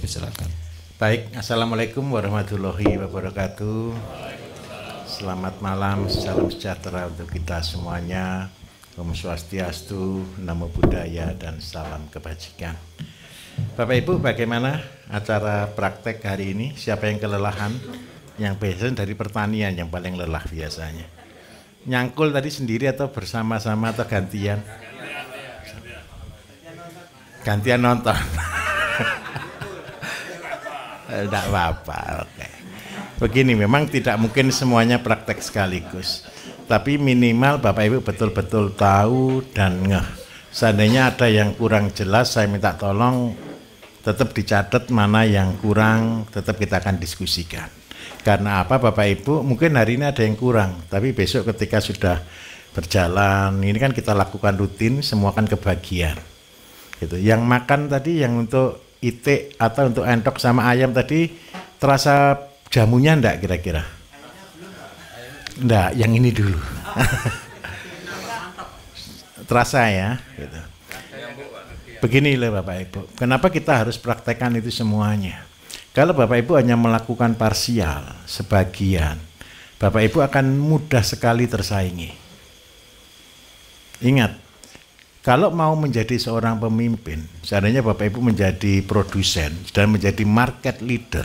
Silakan. Baik, Assalamualaikum warahmatullahi wabarakatuh. Selamat malam, salam sejahtera untuk kita semuanya. Om Swastiastu, Namo Buddhaya, dan salam kebajikan. Bapak Ibu, bagaimana acara praktek hari ini? Siapa yang kelelahan? Yang biasanya dari pertanian yang paling lelah biasanya. Nyangkul tadi sendiri atau bersama-sama atau gantian? Gantian nonton. Tidak apa-apa, oke. Begini, memang tidak mungkin semuanya praktek sekaligus. Tapi minimal Bapak Ibu betul-betul tahu dan ngeh. Seandainya ada yang kurang jelas, saya minta tolong tetap dicatat mana yang kurang, tetap kita akan diskusikan. Karena apa Bapak Ibu, mungkin hari ini ada yang kurang, tapi besok ketika sudah berjalan, ini kan kita lakukan rutin, semua kan kebagian. Gitu. Yang makan tadi, yang untuk itik atau untuk entok sama ayam tadi, terasa jamunya enggak kira-kira? Enggak, yang ini dulu. Terasa ya? Gitu. Begini loh Bapak Ibu, kenapa kita harus praktekkan itu semuanya? Kalau Bapak Ibu hanya melakukan parsial, sebagian, Bapak Ibu akan mudah sekali tersaingi. Ingat, kalau mau menjadi seorang pemimpin, seandainya Bapak Ibu menjadi produsen dan menjadi market leader,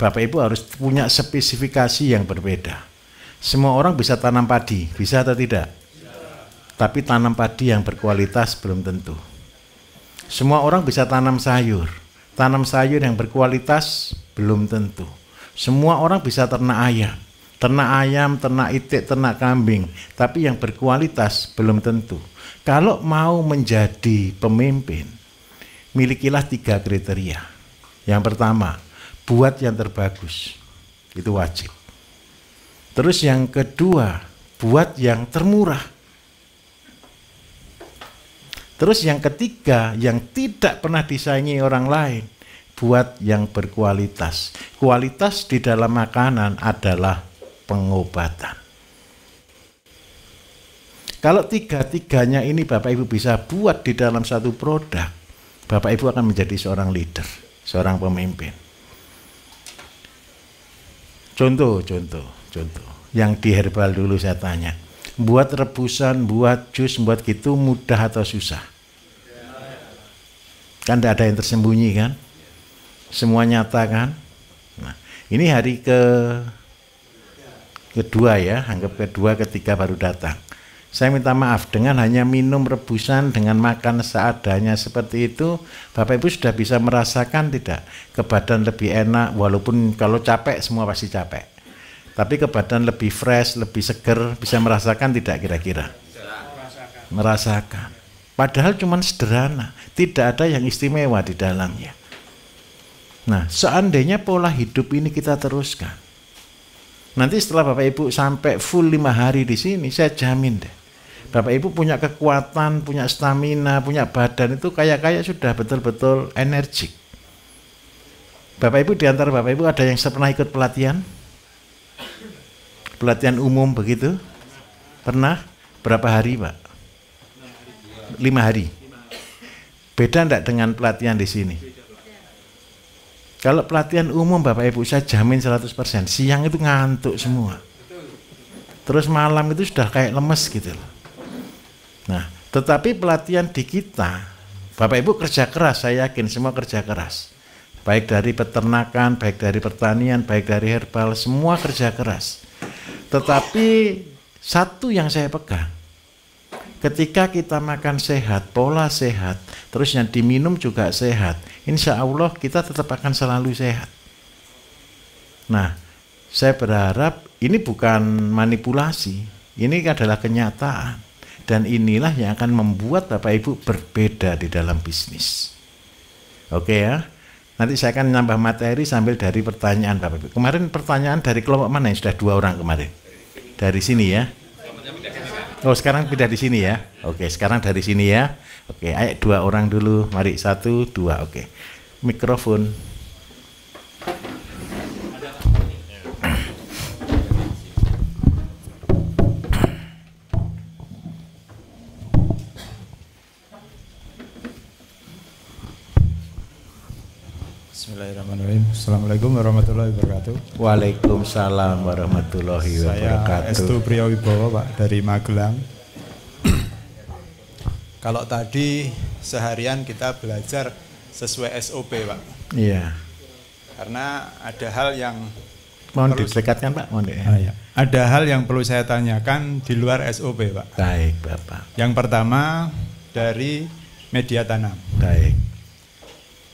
Bapak Ibu harus punya spesifikasi yang berbeda. Semua orang bisa tanam padi, bisa atau tidak? Tapi tanam padi yang berkualitas belum tentu. Semua orang bisa tanam sayur yang berkualitas belum tentu. Semua orang bisa ternak ayam, ternak itik, ternak kambing, tapi yang berkualitas belum tentu. Kalau mau menjadi pemimpin, milikilah 3 kriteria. Yang pertama, buat yang terbagus, itu wajib. Terus yang kedua, buat yang termurah. Terus yang ketiga, yang tidak pernah disaingi orang lain, buat yang berkualitas. Kualitas di dalam makanan adalah pengobatan. Kalau 3-tiganya ini Bapak Ibu bisa buat di dalam satu produk, Bapak Ibu akan menjadi seorang leader, seorang pemimpin. Contoh. Yang di herbal dulu saya tanya, buat rebusan, buat jus, buat gitu mudah atau susah? Kan tidak ada yang tersembunyi kan? Semua nyata kan? Nah, ini hari kedua ya, anggap kedua, ketiga baru datang. Saya minta maaf, dengan hanya minum rebusan, dengan makan seadanya seperti itu, Bapak Ibu sudah bisa merasakan tidak? Ke badan lebih enak, walaupun kalau capek semua pasti capek. Tapi ke badan lebih fresh, lebih seger, bisa merasakan tidak kira-kira? Merasakan. Padahal cuma sederhana, tidak ada yang istimewa di dalamnya. Nah, seandainya pola hidup ini kita teruskan, nanti setelah Bapak Ibu sampai full 5 hari di sini, saya jamin deh, Bapak Ibu punya kekuatan, punya stamina, punya badan itu kayak sudah betul-betul energik. Bapak Ibu, di antara Bapak Ibu ada yang pernah ikut pelatihan? Pelatihan umum begitu? Pernah? Berapa hari Pak? 5 hari. Beda enggak dengan pelatihan di sini? Kalau pelatihan umum Bapak Ibu saya jamin 100%, siang itu ngantuk semua. Terus malam itu sudah kayak lemes gitu loh. Nah, tetapi pelatihan di kita, Bapak Ibu kerja keras, saya yakin semua kerja keras. Baik dari peternakan, baik dari pertanian, baik dari herbal, semua kerja keras. Tetapi satu yang saya pegang, ketika kita makan sehat, pola sehat, terus yang diminum juga sehat, insya Allah kita tetap akan selalu sehat. Nah, saya berharap ini bukan manipulasi, ini adalah kenyataan. Dan inilah yang akan membuat Bapak Ibu berbeda di dalam bisnis. Oke ya, nanti saya akan nambah materi sambil dari pertanyaan Bapak Ibu. Kemarin pertanyaan dari kelompok mana yang sudah 2 orang kemarin? Dari sini ya. Oh sekarang pindah di sini ya. Oke sekarang dari sini ya. Oke ayo 2 orang dulu. Mari 1, 2. Oke. Mikrofon. Bismillahirrahmanirrahim. Assalamualaikum warahmatullahi wabarakatuh. Waalaikumsalam warahmatullahi wabarakatuh. Saya Estu Priyawibowo, Pak, dari Magelang. Kalau tadi seharian kita belajar sesuai SOP, Pak. Iya. Karena ada hal yang Mohon didekatkan, Pak. Mohon ya. Ada hal yang perlu saya tanyakan di luar SOP, Pak. Baik, Bapak. Yang pertama dari media tanam. Baik.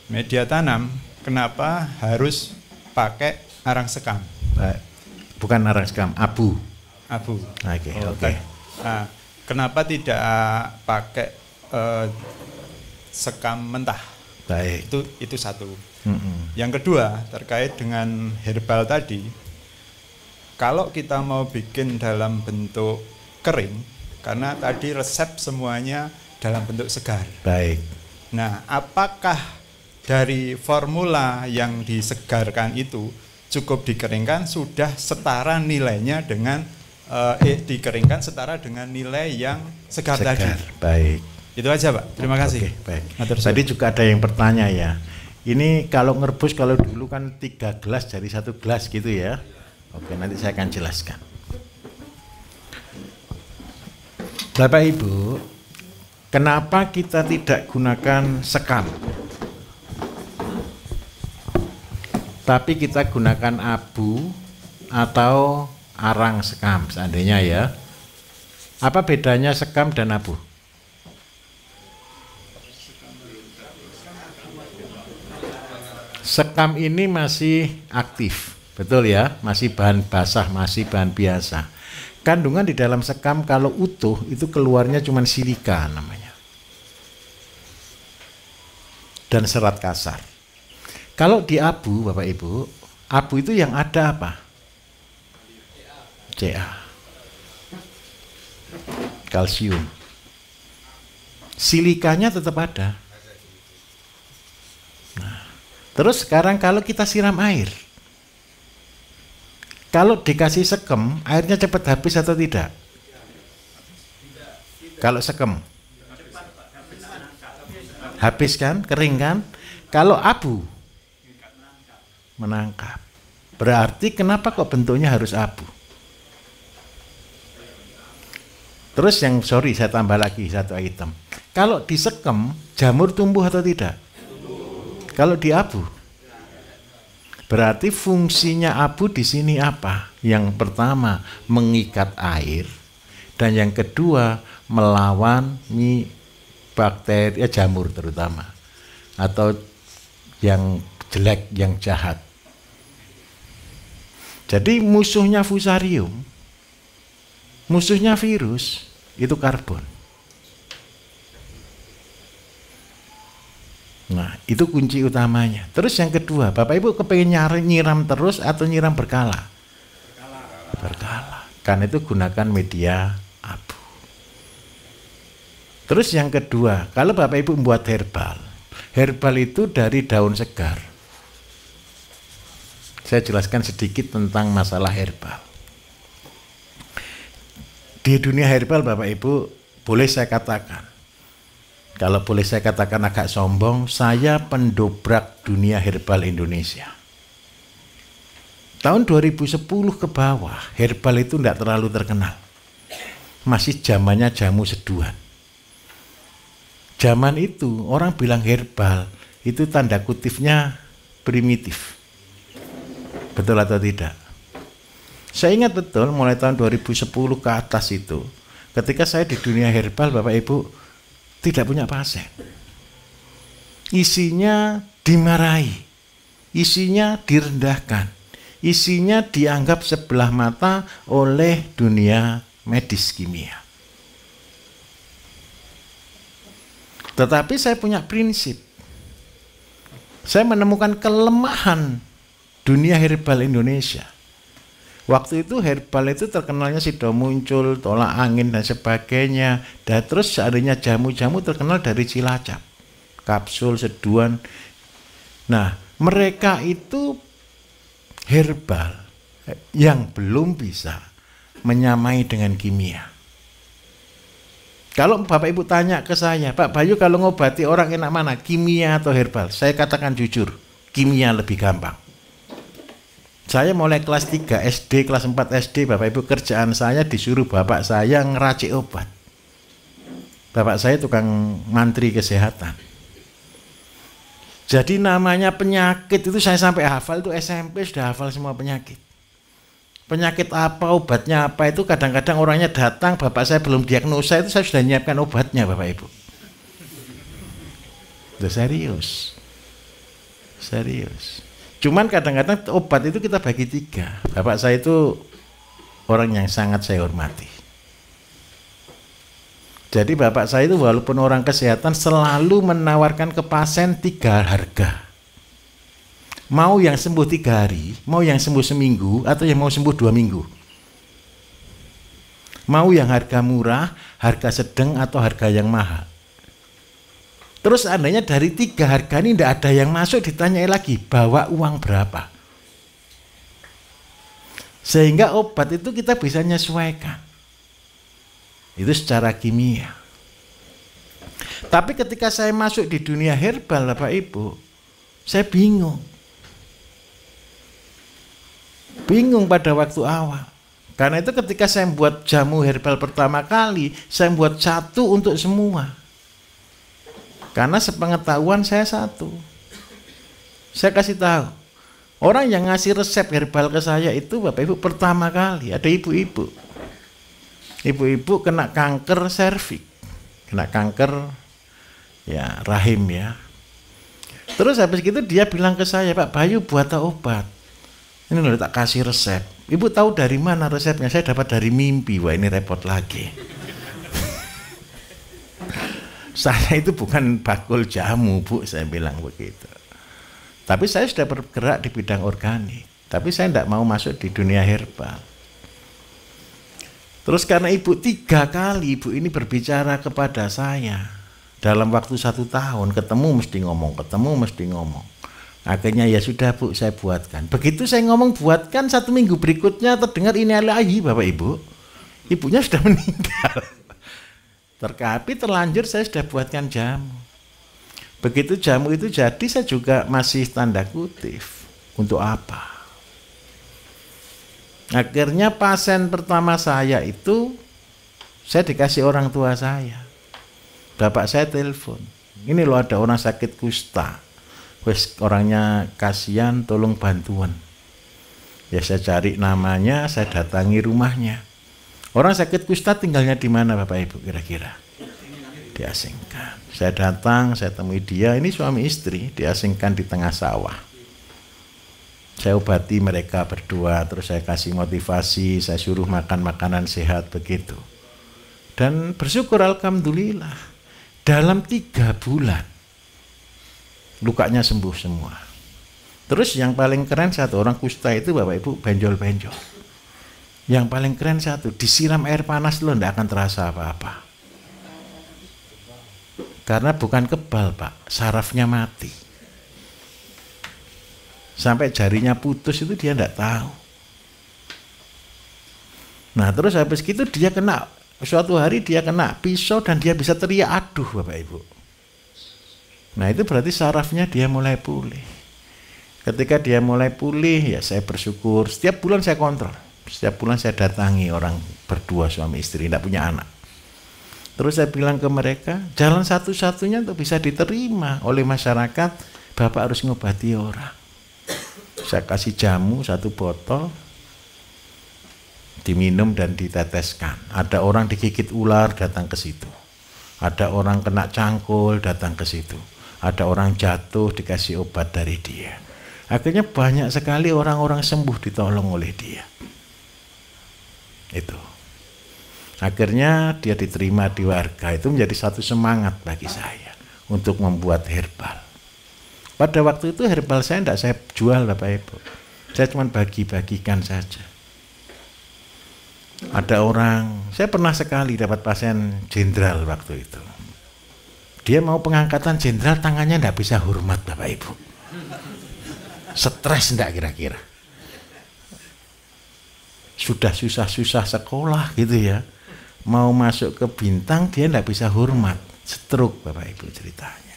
Media tanam kenapa harus pakai arang sekam? Baik. Bukan arang sekam, abu. Abu. Oke, oke. Nah, kenapa tidak pakai sekam mentah? Baik. Itu satu. Yang kedua, terkait dengan herbal tadi, kalau kita mau bikin dalam bentuk kering, karena tadi resep semuanya dalam bentuk segar. Baik. Nah, apakah dari formula yang disegarkan itu cukup dikeringkan sudah setara nilainya dengan dikeringkan setara dengan nilai yang segar tadi? Baik. Itu aja, Pak. Terima kasih. Oke, baik. Tadi juga ada yang bertanya ya. Ini kalau ngerebus, kalau dulu kan 3 gelas jadi 1 gelas gitu ya. Oke, nanti saya akan jelaskan. Bapak Ibu, kenapa kita tidak gunakan sekam? Tapi kita gunakan abu atau arang sekam seandainya ya. Apa bedanya sekam dan abu? Sekam ini masih aktif, betul ya, masih bahan basah, masih bahan biasa. Kandungan di dalam sekam kalau utuh itu keluarnya cuma silika namanya. Dan serat kasar. Kalau di abu, Bapak Ibu, abu itu yang ada apa? Ca. Kalsium. Silikanya tetap ada. Nah, terus sekarang kalau kita siram air, kalau dikasih sekam, airnya cepat habis atau tidak? Kalau sekam, habis kan, kering kan? Kalau abu, menangkap. Berarti kenapa kok bentuknya harus abu? Terus yang saya tambah lagi satu item. Kalau disekam, jamur tumbuh atau tidak? Kalau di abu, berarti fungsinya abu di sini apa? Yang pertama mengikat air, dan yang kedua melawan bakteri, jamur terutama, atau yang jelek, yang jahat. Jadi musuhnya fusarium, musuhnya virus itu karbon. Nah, itu kunci utamanya. Terus yang kedua, Bapak Ibu kepengen nyiram terus atau nyiram berkala? Berkala. Karena itu gunakan media abu. Terus yang kedua, kalau Bapak Ibu membuat herbal, herbal itu dari daun segar. Saya jelaskan sedikit tentang masalah herbal. Di dunia herbal, Bapak Ibu, boleh saya katakan, kalau boleh saya katakan agak sombong, saya pendobrak dunia herbal Indonesia. Tahun 2010 ke bawah, herbal itu tidak terlalu terkenal. Masih zamannya jamu seduhan. Zaman itu orang bilang herbal, itu tanda kutipnya primitif. Betul atau tidak? Saya ingat betul mulai tahun 2010 ke atas itu, ketika saya di dunia herbal, Bapak Ibu, tidak punya pasien. Isinya dimarahi, isinya direndahkan, isinya dianggap sebelah mata oleh dunia medis kimia. Tetapi saya punya prinsip. Saya menemukan kelemahan dunia herbal Indonesia. Waktu itu herbal itu terkenalnya sido muncul, tolak angin dan sebagainya. Dan terus seandainya jamu-jamu terkenal dari Cilacap, kapsul, seduhan. Nah, mereka itu herbal yang belum bisa menyamai dengan kimia. Kalau Bapak Ibu tanya ke saya, Pak Bayu kalau ngobati orang enak mana, kimia atau herbal? Saya katakan jujur, kimia lebih gampang. Saya mulai kelas 3 SD, kelas 4 SD, Bapak Ibu, kerjaan saya disuruh bapak saya ngeracik obat. Bapak saya tukang mantri kesehatan. Jadi namanya penyakit itu saya sampai hafal, itu SMP sudah hafal semua penyakit. Penyakit apa, obatnya apa, itu kadang-kadang orangnya datang, bapak saya belum diagnosa, itu saya sudah nyiapkan obatnya, Bapak Ibu. Itu serius. Serius. Cuman kadang-kadang obat itu kita bagi 3. Bapak saya itu orang yang sangat saya hormati. Jadi bapak saya itu walaupun orang kesehatan selalu menawarkan ke pasien 3 harga. Mau yang sembuh 3 hari, mau yang sembuh seminggu, atau yang mau sembuh 2 minggu. Mau yang harga murah, harga sedang, atau harga yang mahal. Terus seandainya dari 3 harga ini tidak ada yang masuk, ditanyai lagi, bawa uang berapa? Sehingga obat itu kita bisa menyesuaikan. Itu secara kimia. Tapi ketika saya masuk di dunia herbal, Bapak Ibu, saya bingung. Bingung pada waktu awal. Karena itu ketika saya membuat jamu herbal pertama kali, saya membuat 1 untuk semua. Karena sepengetahuan saya 1. Saya kasih tahu. Orang yang ngasih resep herbal ke saya itu Bapak Ibu pertama kali ada ibu-ibu. Ibu-ibu kena kanker serviks, kena kanker ya rahim ya. Terus habis itu dia bilang ke saya, Pak Bayu buat obat. Ini loh tak kasih resep. Ibu tahu dari mana resepnya? Saya dapat dari mimpi. Wah ini repot lagi. Saya itu bukan bakul jamu, Bu, saya bilang begitu. Tapi saya sudah bergerak di bidang organik. Tapi saya tidak mau masuk di dunia herbal. Terus karena ibu 3 kali ibu ini berbicara kepada saya. Dalam waktu 1 tahun, ketemu mesti ngomong, ketemu mesti ngomong. Akhirnya ya sudah Bu, saya buatkan. Begitu saya ngomong buatkan, 1 minggu berikutnya terdengar ini lagi Bapak Ibu. Ibunya sudah meninggal. Tapi terlanjur saya sudah buatkan jamu. Begitu jamu itu jadi saya juga masih tanda kutip. Untuk apa? Akhirnya pasien pertama saya itu saya dikasih orang tua saya. Bapak saya telepon. Ini loh ada orang sakit kusta. Wes orangnya kasihan tolong bantuan. Ya saya cari namanya, saya datangi rumahnya. Orang sakit kusta tinggalnya di mana Bapak Ibu kira-kira? Diasingkan. Saya datang, saya temui dia, ini suami istri, diasingkan di tengah sawah. Saya obati mereka berdua, terus saya kasih motivasi, saya suruh makan makanan sehat begitu. Dan bersyukur alhamdulillah, dalam 3 bulan lukanya sembuh semua. Terus yang paling keren 1 orang kusta itu Bapak Ibu benjol-benjol. Yang paling keren 1, disiram air panas lo tidak akan terasa apa-apa. Karena bukan kebal Pak, sarafnya mati. Sampai jarinya putus itu dia tidak tahu. Nah terus habis itu dia kena, suatu hari dia kena pisau dan dia bisa teriak aduh Bapak Ibu. Nah itu berarti sarafnya dia mulai pulih. Ketika dia mulai pulih ya saya bersyukur, setiap bulan saya kontrol. Setiap bulan saya datangi orang berdua suami istri, tidak punya anak. Terus saya bilang ke mereka, jalan satu-satunya untuk bisa diterima oleh masyarakat, Bapak harus ngobati orang. Saya kasih jamu 1 botol, diminum dan diteteskan. Ada orang digigit ular, datang ke situ. Ada orang kena cangkul, datang ke situ. Ada orang jatuh, dikasih obat dari dia. Akhirnya banyak sekali orang-orang sembuh ditolong oleh dia. Itu. Akhirnya dia diterima di warga. Itu menjadi 1 semangat bagi saya untuk membuat herbal. Pada waktu itu herbal saya tidak saya jual Bapak Ibu. Saya cuma bagi-bagikan saja. Ada orang, saya pernah sekali dapat pasien jenderal waktu itu. Dia mau pengangkatan jenderal, tangannya tidak bisa hormat Bapak Ibu. Stres enggak kira-kira? Sudah susah-susah sekolah gitu ya, mau masuk ke bintang dia tidak bisa hormat, stroke Bapak Ibu ceritanya.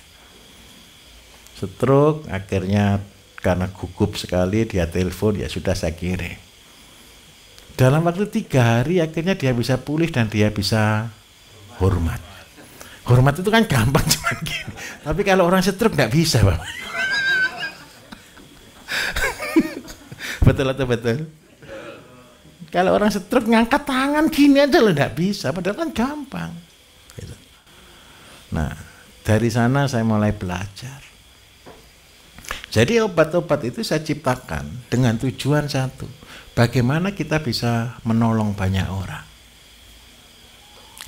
Stroke, akhirnya karena gugup sekali dia telepon, ya sudah saya kirim. Dalam waktu 3 hari akhirnya dia bisa pulih dan dia bisa hormat. Hormat itu kan gampang cuma gini. Tapi kalau orang stroke nggak bisa, Pak. Betul atau betul? Kalau orang stroke ngangkat tangan gini aja loh nggak bisa, padahal kan gampang. Gitu. Nah, dari sana saya mulai belajar. Jadi obat-obat itu saya ciptakan dengan tujuan satu, bagaimana kita bisa menolong banyak orang.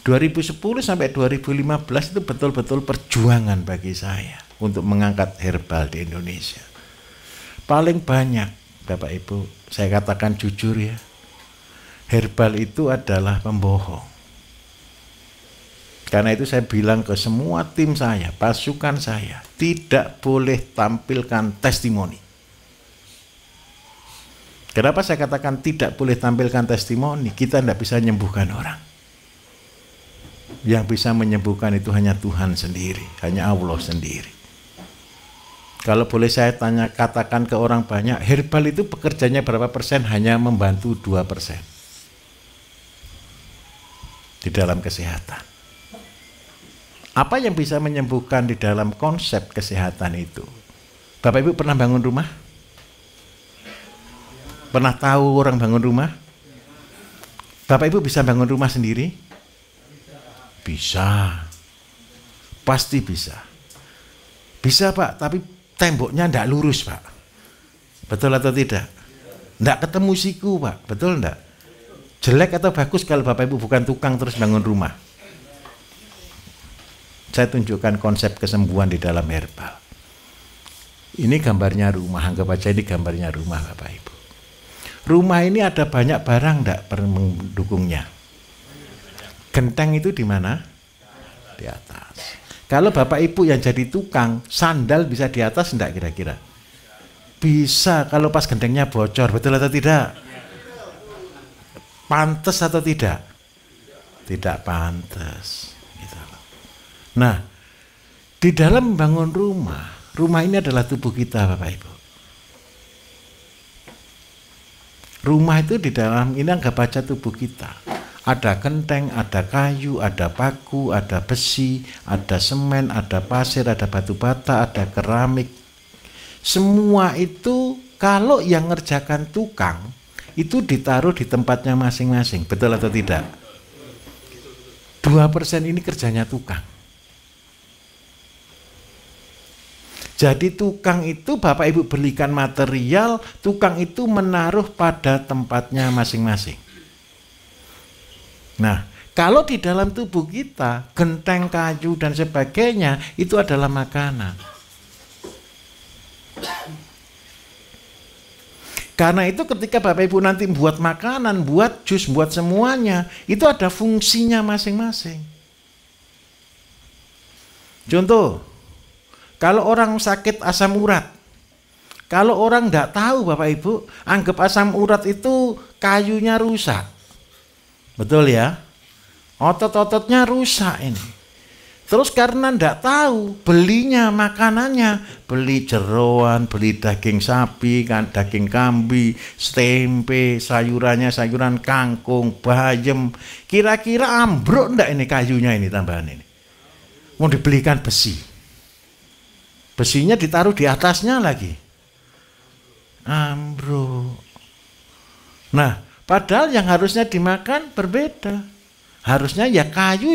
2010 sampai 2015 itu betul-betul perjuangan bagi saya untuk mengangkat herbal di Indonesia. Paling banyak, Bapak Ibu, saya katakan jujur ya, herbal itu adalah pembohong. Karena itu saya bilang ke semua tim saya, pasukan saya, tidak boleh tampilkan testimoni. Kenapa saya katakan tidak boleh tampilkan testimoni? Kita tidak bisa menyembuhkan orang. Yang bisa menyembuhkan itu hanya Tuhan sendiri, hanya Allah sendiri. Kalau boleh saya katakan ke orang banyak, herbal itu pekerjanya berapa persen? Hanya membantu 2% di dalam kesehatan. Apa yang bisa menyembuhkan di dalam konsep kesehatan itu? Bapak Ibu pernah bangun rumah? Pernah tahu orang bangun rumah? Bapak Ibu bisa bangun rumah sendiri? Bisa. Pasti bisa. Bisa, Pak, tapi temboknya tidak lurus, Pak. Betul atau tidak? Tidak ketemu siku, Pak. Betul tidak? Jelek atau bagus kalau Bapak Ibu bukan tukang terus bangun rumah? Saya tunjukkan konsep kesembuhan di dalam herbal. Ini gambarnya rumah, anggap aja ini gambarnya rumah, Bapak Ibu. Rumah ini ada banyak barang enggak mendukungnya? Genteng itu di mana? Di atas. Kalau Bapak Ibu yang jadi tukang, sandal bisa di atas enggak kira-kira? Bisa kalau pas gentengnya bocor, betul atau tidak? Pantes atau tidak? Tidak pantes. Gitu. Nah, di dalam membangun rumah, rumah ini adalah tubuh kita, Bapak Ibu. Rumah itu di dalam ini anggap baca tubuh kita. Ada genteng, ada kayu, ada paku, ada besi, ada semen, ada pasir, ada batu bata, ada keramik. Semua itu kalau yang ngerjakan tukang itu ditaruh di tempatnya masing-masing, betul atau tidak? 2% ini kerjanya tukang. Jadi tukang itu Bapak Ibu belikan material, tukang itu menaruh pada tempatnya masing-masing. Nah, kalau di dalam tubuh kita, genteng, kayu, dan sebagainya, itu adalah makanan. Karena itu ketika Bapak Ibu nanti buat makanan, buat jus, buat semuanya, itu ada fungsinya masing-masing. Contoh, kalau orang sakit asam urat, kalau orang tidak tahu Bapak Ibu, anggap asam urat itu kayunya rusak. Betul ya? Otot-ototnya rusak ini. Terus karena tidak tahu, belinya makanannya, beli jeroan, beli daging sapi, daging kambing, tempe, sayurannya sayuran kangkung, bayam. Kira-kira ambruk enggak ini kayunya ini tambahan ini? Mau dibelikan besi. Besinya ditaruh di atasnya lagi. Ambruk. Nah, padahal yang harusnya dimakan berbeda. Harusnya ya kayu,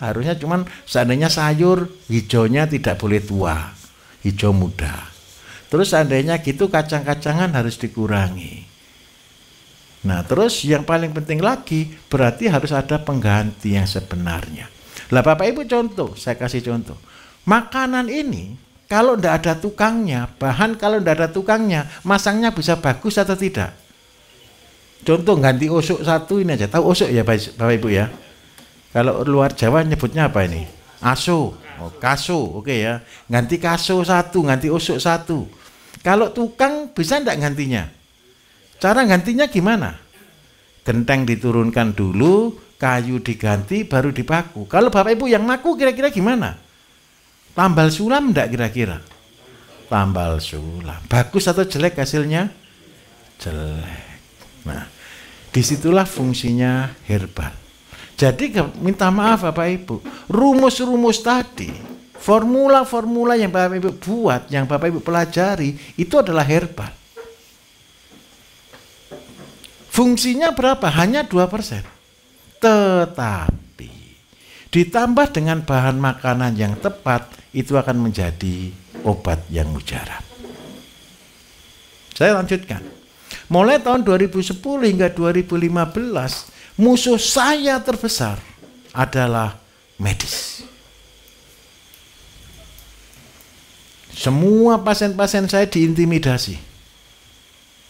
harusnya cuman seandainya sayur hijaunya tidak boleh tua, hijau muda. Terus seandainya gitu kacang-kacangan harus dikurangi. Nah terus yang paling penting lagi berarti harus ada pengganti yang sebenarnya. Lah Bapak Ibu contoh, saya kasih contoh. Makanan ini kalau tidak ada tukangnya, bahan kalau tidak ada tukangnya, masangnya bisa bagus atau tidak? Contoh ganti osok satu ini aja, tahu osok ya Bapak Ibu ya? Kalau luar Jawa nyebutnya apa ini? Aso, oh, kaso, oke ya. Ganti kaso satu, ganti osok satu. Kalau tukang bisa enggak gantinya? Cara gantinya gimana? Genteng diturunkan dulu, kayu diganti, baru dipaku. Kalau Bapak Ibu yang maku kira-kira gimana? Tambal sulam enggak kira-kira? tambal sulam. Bagus atau jelek hasilnya? Jelek. Nah, disitulah fungsinya herbal. Jadi minta maaf Bapak Ibu, rumus-rumus tadi, formula-formula yang Bapak Ibu buat, yang Bapak Ibu pelajari, itu adalah herbal. Fungsinya berapa? Hanya 2%. Tetapi ditambah dengan bahan makanan yang tepat, itu akan menjadi obat yang mujarab. Saya lanjutkan. Mulai tahun 2010 hingga 2015, musuh saya terbesar adalah medis. Semua pasien-pasien saya diintimidasi.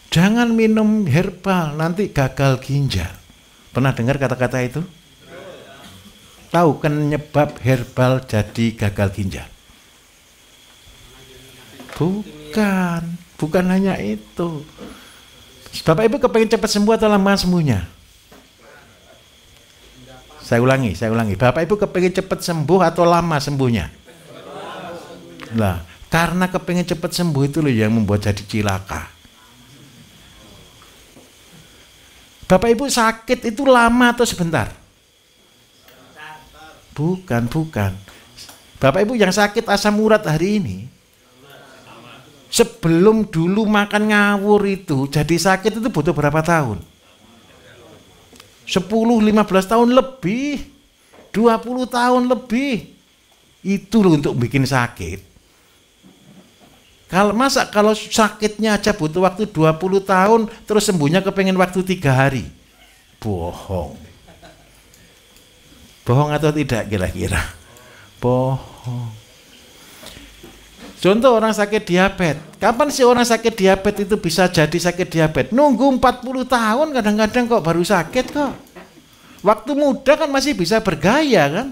Jangan minum herbal, nanti gagal ginjal. Pernah dengar kata-kata itu? Tahu penyebab herbal jadi gagal ginjal? Bukan hanya itu. Bapak Ibu kepengen cepat sembuh atau lama sembuhnya? Saya ulangi. Bapak Ibu kepengen cepat sembuh atau lama sembuhnya? Nah, karena kepengen cepat sembuh itu loh yang membuat jadi cilaka. Bapak Ibu sakit itu lama atau sebentar? Bukan. Bapak Ibu yang sakit asam urat hari ini, sebelum dulu makan ngawur itu jadi sakit itu butuh berapa tahun? 10, 15 tahun lebih, 20 tahun lebih. Itu loh untuk bikin sakit. Kalau sakitnya aja butuh waktu 20 tahun, terus sembuhnya kepengen waktu 3 hari. Bohong atau tidak kira-kira? Bohong. Contoh orang sakit diabetes. Kapan sih orang sakit diabetes itu bisa jadi sakit diabetes? Nunggu 40 tahun kadang-kadang kok baru sakit kok. Waktu muda kan masih bisa bergaya kan?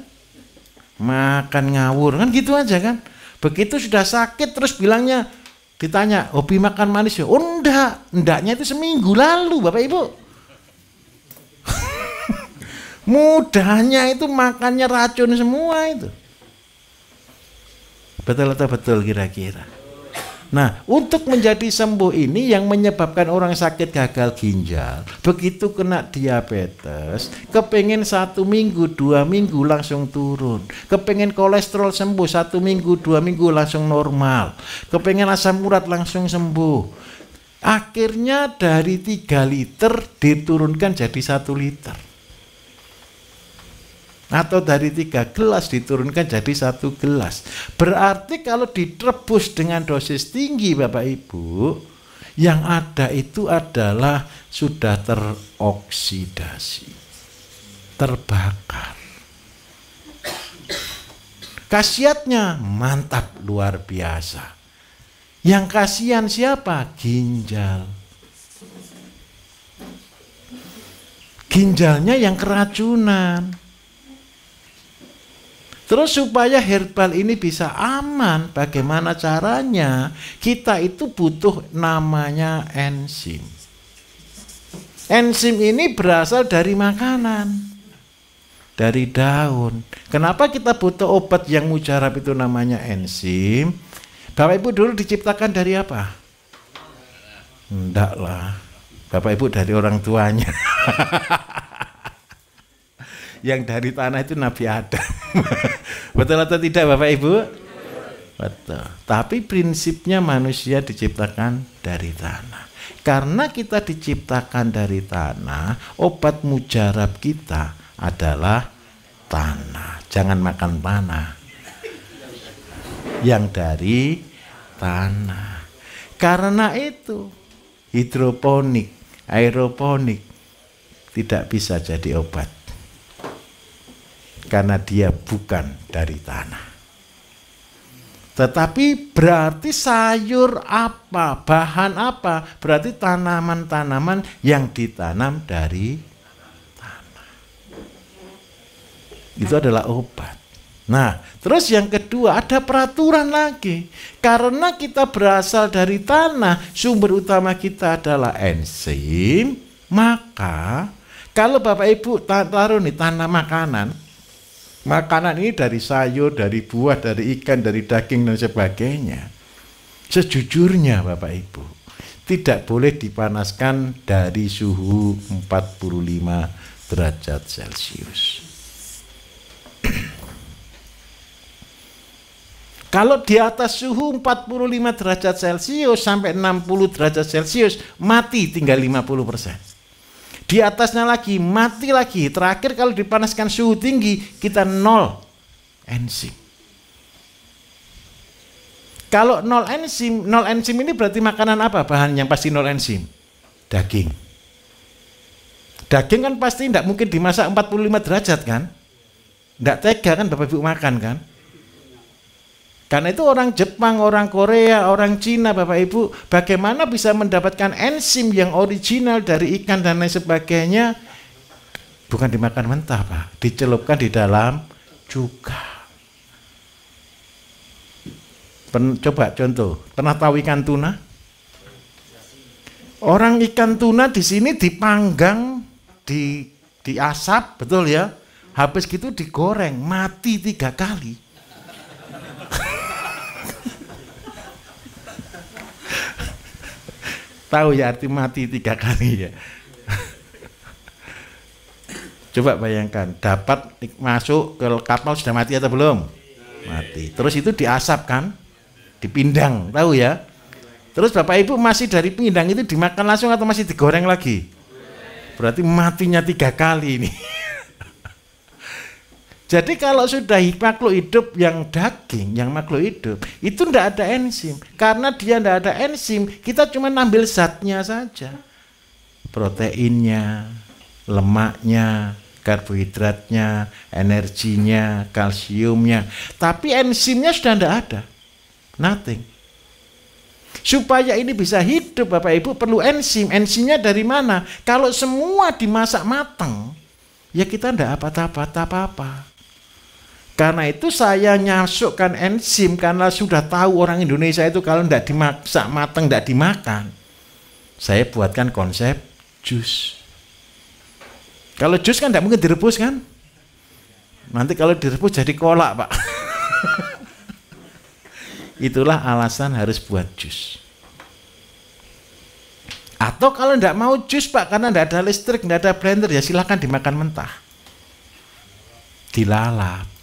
Makan ngawur kan gitu aja kan? Begitu sudah sakit terus bilangnya, ditanya, hobi makan manis ya? Oh endaknya itu seminggu lalu Bapak Ibu. Mudahnya itu makannya racun semua itu. Betul atau betul kira-kira? Nah, untuk menjadi sembuh ini yang menyebabkan orang sakit gagal ginjal, begitu kena diabetes, kepengen 1 minggu, 2 minggu langsung turun. Kepengen kolesterol sembuh 1 minggu, 2 minggu langsung normal. Kepengen asam urat langsung sembuh. Akhirnya dari 3 liter diturunkan jadi 1 liter. Atau dari 3 gelas diturunkan jadi 1 gelas. Berarti kalau direbus dengan dosis tinggi Bapak Ibu, yang ada itu adalah sudah teroksidasi, terbakar. Khasiatnya mantap, luar biasa. Yang kasihan siapa? Ginjal. Ginjalnya yang keracunan. Terus supaya herbal ini bisa aman, bagaimana caranya? Kita itu butuh namanya enzim. Enzim ini berasal dari makanan, dari daun. Kenapa kita butuh obat yang mujarab itu namanya enzim? Bapak Ibu dulu diciptakan dari apa? Enggak lah. Bapak Ibu dari orang tuanya. Yang dari tanah itu Nabi Adam. Betul atau tidak Bapak Ibu? Betul. Tapi prinsipnya manusia diciptakan dari tanah. Karena kita diciptakan dari tanah, obat mujarab kita adalah tanah. Jangan makan tanah. Yang dari tanah. Karena itu hidroponik, aeroponik tidak bisa jadi obat. Karena dia bukan dari tanah. Tetapi berarti sayur apa, bahan apa? Berarti tanaman-tanaman yang ditanam dari tanah. Itu adalah obat. Nah, terus yang kedua ada peraturan lagi. Karena kita berasal dari tanah, sumber utama kita adalah enzim, maka kalau Bapak Ibu taruh nih tanah makanan ini dari sayur, dari buah, dari ikan, dari daging dan sebagainya. Sejujurnya Bapak Ibu, tidak boleh dipanaskan dari suhu 45 derajat Celcius. Kalau di atas suhu 45 derajat Celcius sampai 60 derajat Celcius, mati tinggal 50%. Di atasnya lagi, mati lagi. Terakhir kalau dipanaskan suhu tinggi, kita 0 enzim. Kalau 0 enzim ini berarti makanan apa? Bahan yang pasti 0 enzim. Daging. Daging kan pasti tidak mungkin dimasak 45 derajat kan? Tidak tega kan Bapak Ibu makan kan? Karena itu orang Jepang, orang Korea, orang Cina Bapak Ibu, bagaimana bisa mendapatkan enzim yang original dari ikan dan lain sebagainya? Bukan dimakan mentah Pak, dicelupkan di dalam cuka. Coba contoh, pernah tahu ikan tuna? Orang ikan tuna di sini dipanggang, diasap, betul ya? Habis gitu digoreng, mati 3 kali. Tahu ya arti mati 3 kali ya. Coba bayangkan, dapat masuk ke kapal sudah mati atau belum? Mati. Terus itu diasap kan? Dipindang, tahu ya? Terus Bapak Ibu masih dari pindang itu dimakan langsung atau masih digoreng lagi? Berarti matinya 3 kali ini. Jadi kalau sudah makhluk hidup yang daging, yang makhluk hidup, itu tidak ada enzim. Karena dia tidak ada enzim, kita cuma ambil zatnya saja. Proteinnya, lemaknya, karbohidratnya, energinya, kalsiumnya. Tapi enzimnya sudah tidak ada. Nothing. Supaya ini bisa hidup Bapak Ibu perlu enzim. Enzimnya dari mana? Kalau semua dimasak matang, ya kita tidak apa-apa. Karena itu saya nyasukkan enzim karena sudah tahu orang Indonesia itu kalau tidak dimasak matang tidak dimakan. Saya buatkan konsep jus. Kalau jus kan tidak mungkin direbus kan? Nanti kalau direbus jadi kolak Pak. Itulah alasan harus buat jus. Atau kalau tidak mau jus Pak karena tidak ada listrik, tidak ada blender ya silakan dimakan mentah. Dilalap.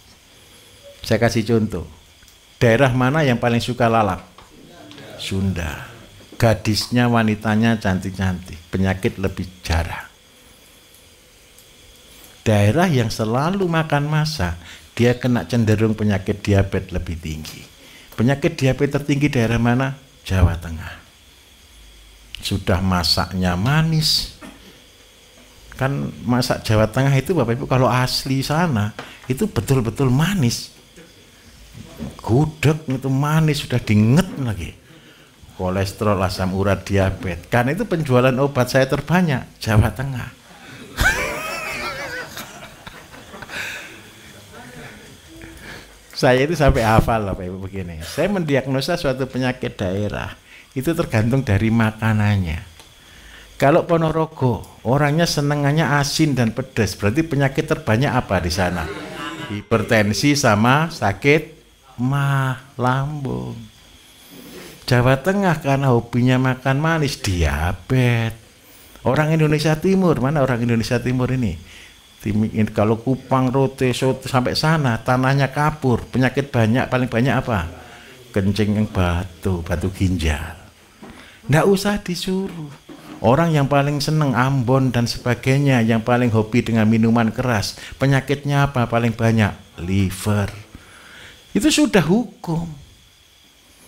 Saya kasih contoh. Daerah mana yang paling suka lalap? Sunda. Gadisnya, wanitanya cantik-cantik. Penyakit lebih jarang. Daerah yang selalu makan masak, dia kena cenderung penyakit diabetes lebih tinggi. Penyakit diabetes tertinggi daerah mana? Jawa Tengah. Sudah masaknya manis. Kan masak Jawa Tengah itu Bapak Ibu kalau asli sana, itu betul-betul manis. Gudeg itu manis sudah diinget lagi. Kolesterol, asam urat, diabetes. Karena itu penjualan obat saya terbanyak Jawa Tengah. Saya itu sampai hafal Bapak Ibu begini. Saya mendiagnosa suatu penyakit daerah itu tergantung dari makanannya. Kalau Ponorogo orangnya senengannya asin dan pedas, berarti penyakit terbanyak apa di sana? Hipertensi sama sakit lambung. Jawa Tengah karena hobinya makan manis, diabetes. Orang Indonesia Timur, mana orang Indonesia Timur ini? Kalau Kupang, Rote, Soto sampai sana tanahnya kapur, penyakit banyak, paling banyak apa? Kencing yang batu ginjal. Nggak usah disuruh. Orang yang paling seneng Ambon dan sebagainya, yang paling hobi dengan minuman keras, penyakitnya apa paling banyak? Liver. Itu sudah hukum.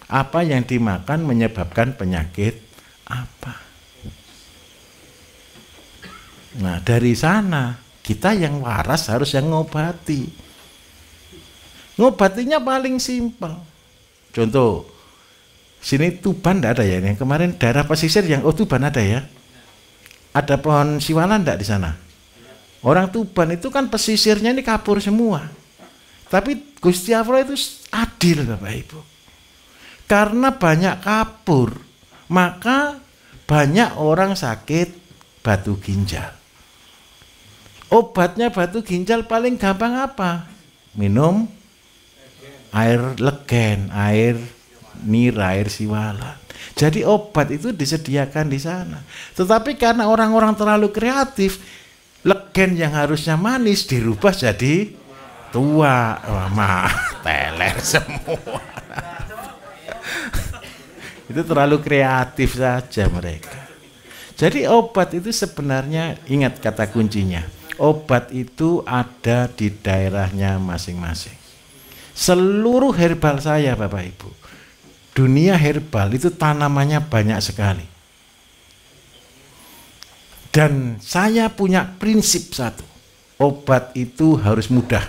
Apa yang dimakan menyebabkan penyakit apa. Nah dari sana kita yang waras harus yang ngobati. Ngobatinya paling simpel. Contoh, sini Tuban tidak ada ya. Yang kemarin daerah pesisir yang Tuban ada ya. Ada pohon siwalan tidak di sana? Orang Tuban itu kan pesisirnya ini kapur semua. Tapi Gusti Allah itu adil Bapak Ibu. Karena banyak kapur, maka banyak orang sakit batu ginjal. Obatnya batu ginjal paling gampang apa? Minum air legen, air nira air siwalan. Jadi obat itu disediakan di sana. Tetapi karena orang-orang terlalu kreatif, legen yang harusnya manis dirubah jadi tua. Wah, teler semua. Itu terlalu kreatif saja mereka. Jadi obat itu sebenarnya, ingat kata kuncinya, obat itu ada di daerahnya masing-masing. Seluruh herbal saya Bapak Ibu, dunia herbal itu tanamannya banyak sekali. Dan saya punya prinsip satu, obat itu harus mudah,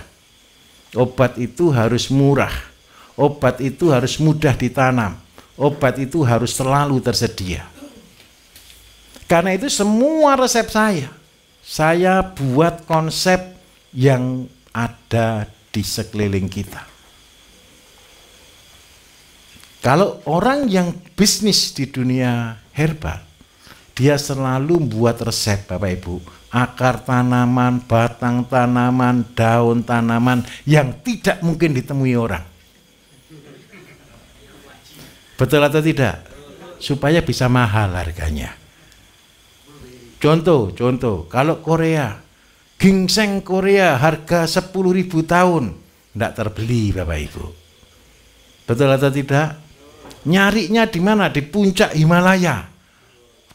obat itu harus murah, obat itu harus mudah ditanam, obat itu harus selalu tersedia. Karena itu semua resep saya buat konsep yang ada di sekeliling kita. Kalau orang yang bisnis di dunia herbal, dia selalu buat resep Bapak Ibu, akar tanaman, batang tanaman, daun tanaman yang tidak mungkin ditemui orang. Betul atau tidak? Supaya bisa mahal harganya. Contoh, kalau Korea, ginseng Korea harga 10.000 tahun, tidak terbeli Bapak Ibu. Betul atau tidak? Nyarinya di mana? Di puncak Himalaya.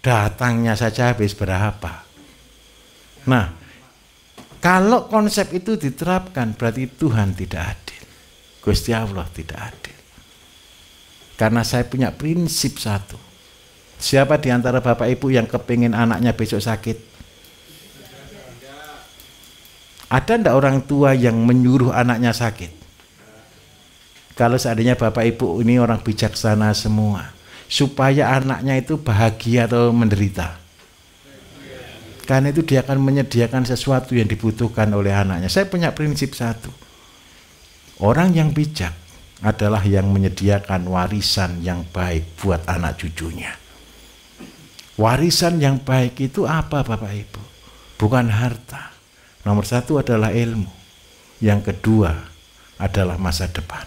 Datangnya saja habis berapa? Nah, kalau konsep itu diterapkan berarti Tuhan tidak adil. Gusti Allah tidak adil. Karena saya punya prinsip satu. Siapa di antara Bapak Ibu yang kepingin anaknya besok sakit? Ada ndak orang tua yang menyuruh anaknya sakit? Kalau seandainya Bapak Ibu ini orang bijaksana semua, supaya anaknya itu bahagia atau menderita? Karena itu dia akan menyediakan sesuatu yang dibutuhkan oleh anaknya. Saya punya prinsip satu. Orang yang bijak adalah yang menyediakan warisan yang baik buat anak cucunya. Warisan yang baik itu apa Bapak Ibu? Bukan harta. Nomor satu adalah ilmu. Yang kedua adalah masa depan.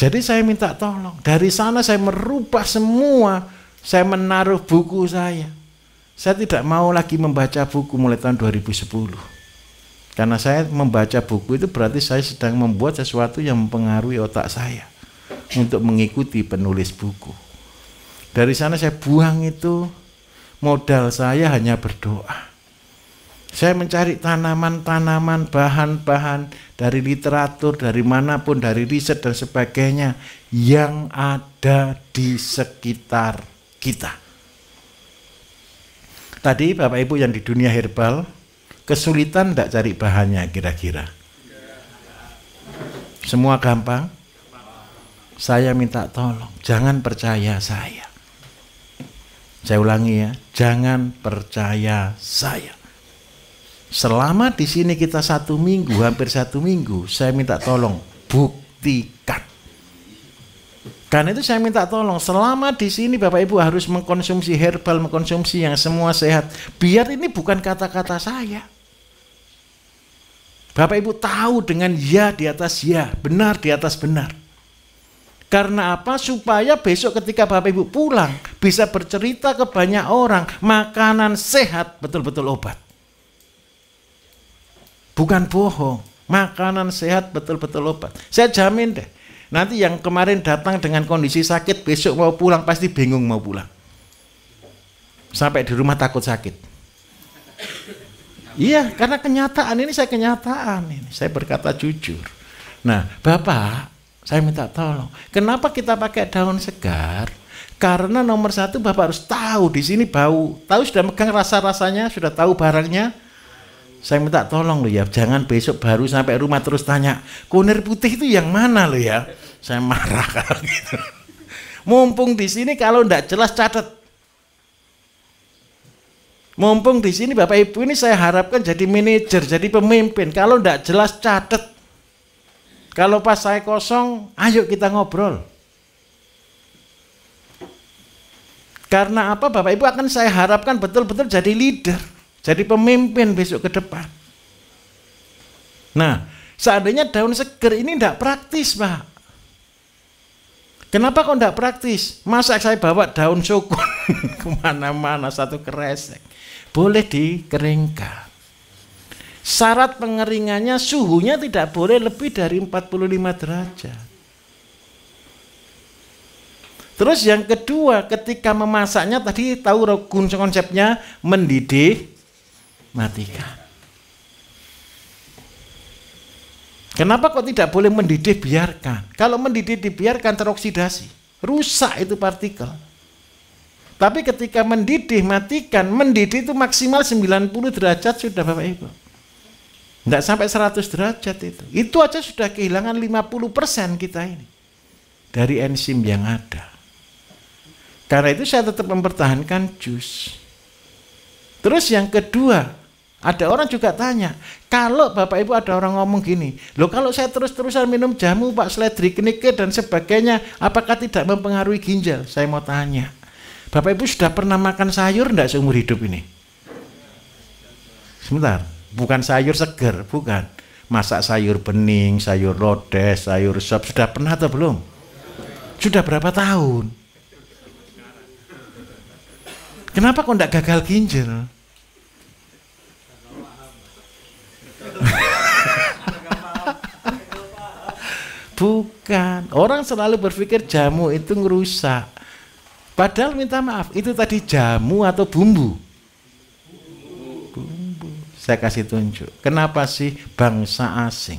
Jadi saya minta tolong. Dari sana saya merubah semua. Saya menaruh buku saya. Saya tidak mau lagi membaca buku mulai tahun 2010. Karena saya membaca buku itu berarti saya sedang membuat sesuatu yang mempengaruhi otak saya untuk mengikuti penulis buku. Dari sana saya buang itu, modal saya hanya berdoa. Saya mencari tanaman-tanaman, bahan-bahan dari literatur, dari manapun, dari riset dan sebagainya yang ada di sekitar kita. Tadi Bapak Ibu yang di dunia herbal, kesulitan tidak cari bahannya kira-kira? Semua gampang? Saya minta tolong, jangan percaya saya. Saya ulangi ya, jangan percaya saya. Selama di sini kita 1 minggu, hampir 1 minggu, saya minta tolong buktikan. Karena itu saya minta tolong, selama di sini Bapak Ibu harus mengkonsumsi herbal, mengkonsumsi yang semua sehat. Biar ini bukan kata-kata saya. Bapak Ibu tahu dengan ya di atas ya, benar di atas benar. Karena apa? Supaya besok ketika Bapak Ibu pulang bisa bercerita ke banyak orang, makanan sehat betul-betul obat. Bukan bohong, makanan sehat betul-betul obat. Saya jamin deh, nanti yang kemarin datang dengan kondisi sakit, besok mau pulang pasti bingung mau pulang. Sampai di rumah takut sakit. Iya, karena kenyataan ini saya kenyataan ini. Saya berkata jujur. Nah, Bapak, saya minta tolong. Kenapa kita pakai daun segar? Karena nomor satu Bapak harus tahu di sini bau. Tahu sudah megang rasa-rasanya, sudah tahu barangnya. Saya minta tolong loh ya, jangan besok baru sampai rumah terus tanya, kunir putih itu yang mana loh ya? Saya marah kalau gitu. Mumpung di sini kalau enggak jelas catat. Mumpung di sini Bapak Ibu ini saya harapkan jadi manajer, jadi pemimpin. Kalau enggak jelas catat. Kalau pas saya kosong, ayo kita ngobrol. Karena apa Bapak Ibu akan saya harapkan betul-betul jadi leader. Jadi pemimpin besok ke depan. Nah, Seandainya daun seger ini tidak praktis, Pak. Kenapa kok tidak praktis? Masa saya bawa daun sukun kemana-mana satu kresek? Boleh dikeringkan. Syarat pengeringannya suhunya tidak boleh lebih dari 45 derajat. Terus yang kedua, ketika memasaknya tadi tahu konsepnya mendidih, matikan. Kenapa kok tidak boleh mendidih biarkan? Kalau mendidih dibiarkan teroksidasi, rusak itu partikel. Tapi ketika mendidih matikan, mendidih itu maksimal 90 derajat sudah Bapak Ibu. Tidak sampai 100 derajat itu. Itu aja sudah kehilangan 50% kita ini dari enzim yang ada. Karena itu saya tetap mempertahankan jus. Terus yang kedua, ada orang juga tanya, kalau Bapak Ibu ada orang ngomong gini, loh kalau saya terus-terusan minum jamu Pak Sledrik, nike dan sebagainya, apakah tidak mempengaruhi ginjal? Saya mau tanya, Bapak Ibu sudah pernah makan sayur enggak seumur hidup ini? Sebentar, bukan sayur seger, bukan. Masak sayur bening, sayur lodeh, sayur sop, sudah pernah atau belum? Sudah berapa tahun? Kenapa kok enggak gagal ginjal? Bukan. Orang selalu berpikir jamu itu ngerusak. Padahal minta maaf, itu tadi jamu atau bumbu? Bumbu. Saya kasih tunjuk. Kenapa sih bangsa asing,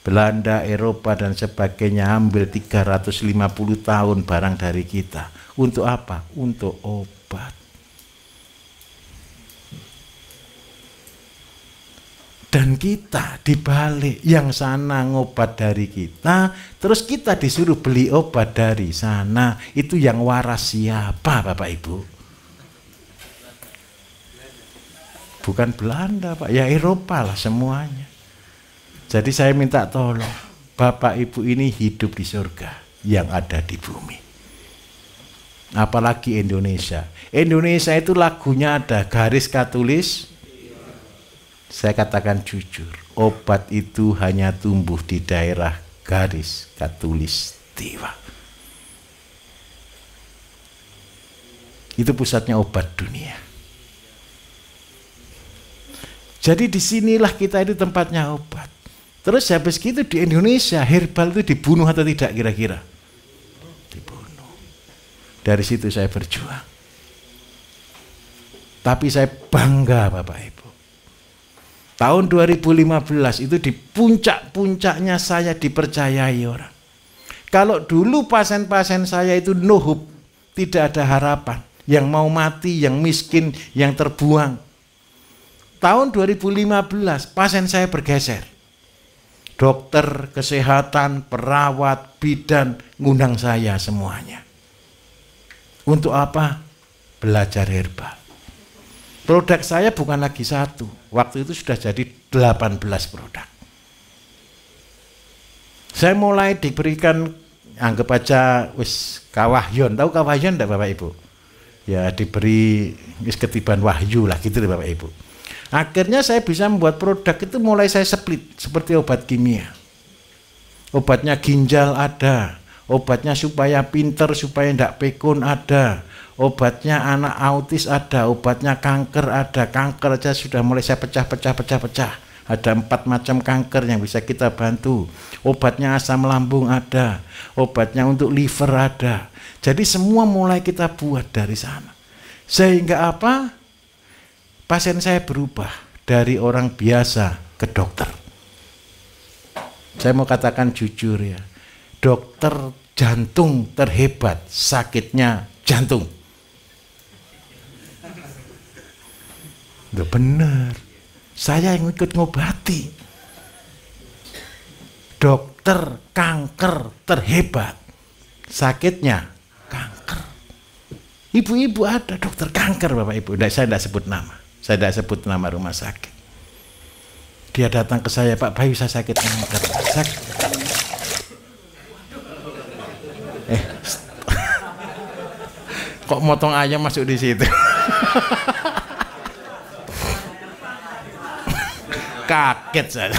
Belanda, Eropa dan sebagainya ambil 350 tahun barang dari kita? Untuk apa? Untuk obat. Dan kita dibalik, yang sana ngobat dari kita, terus kita disuruh beli obat dari sana. Itu yang waras siapa Bapak Ibu? Bukan Belanda Pak, ya Eropa lah semuanya. Jadi saya minta tolong, Bapak Ibu ini hidup di surga yang ada di bumi. Apalagi Indonesia. Indonesia itu lagunya ada garis katulis. Saya katakan jujur, obat itu hanya tumbuh di daerah garis katulistiwa. Itu pusatnya obat dunia. Jadi disinilah kita itu tempatnya obat. Terus habis gitu di Indonesia herbal itu dibunuh atau tidak kira-kira? Dibunuh. Dari situ saya berjuang. Tapi saya bangga Bapak Ibu. Tahun 2015 itu di puncak-puncaknya saya dipercayai orang. Kalau dulu pasien-pasien saya itu no hope, tidak ada harapan, yang mau mati, yang miskin, yang terbuang. Tahun 2015 pasien saya bergeser. Dokter, kesehatan, perawat, bidan ngundang saya semuanya. Untuk apa? Belajar herbal. Produk saya bukan lagi satu, waktu itu sudah jadi 18 produk. Saya mulai diberikan, anggap aja wis kawahyon, tahu kawahyon enggak Bapak Ibu? Ya diberi wis ketiban wahyu lah gitu deh Bapak Ibu. Akhirnya saya bisa membuat produk itu mulai saya split seperti obat kimia. Obatnya ginjal ada, obatnya supaya pinter, supaya enggak pikun ada. Obatnya anak autis ada, obatnya kanker ada. Kanker aja sudah mulai saya pecah. Ada 4 macam kanker yang bisa kita bantu. Obatnya asam lambung ada, obatnya untuk liver ada. Jadi semua mulai kita buat dari sana. Sehingga apa? Pasien saya berubah dari orang biasa ke dokter. Saya mau katakan jujur ya, dokter jantung terhebat, sakitnya jantung. Udah benar, saya yang ikut ngobati. Dokter kanker terhebat, sakitnya kanker. Ibu-ibu ada dokter kanker Bapak Ibu, saya tidak sebut nama. Saya tidak sebut nama rumah sakit. Dia datang ke saya, Pak Bayu saya sakit kanker. Kok motong ayam masuk di situ? Kaget saya.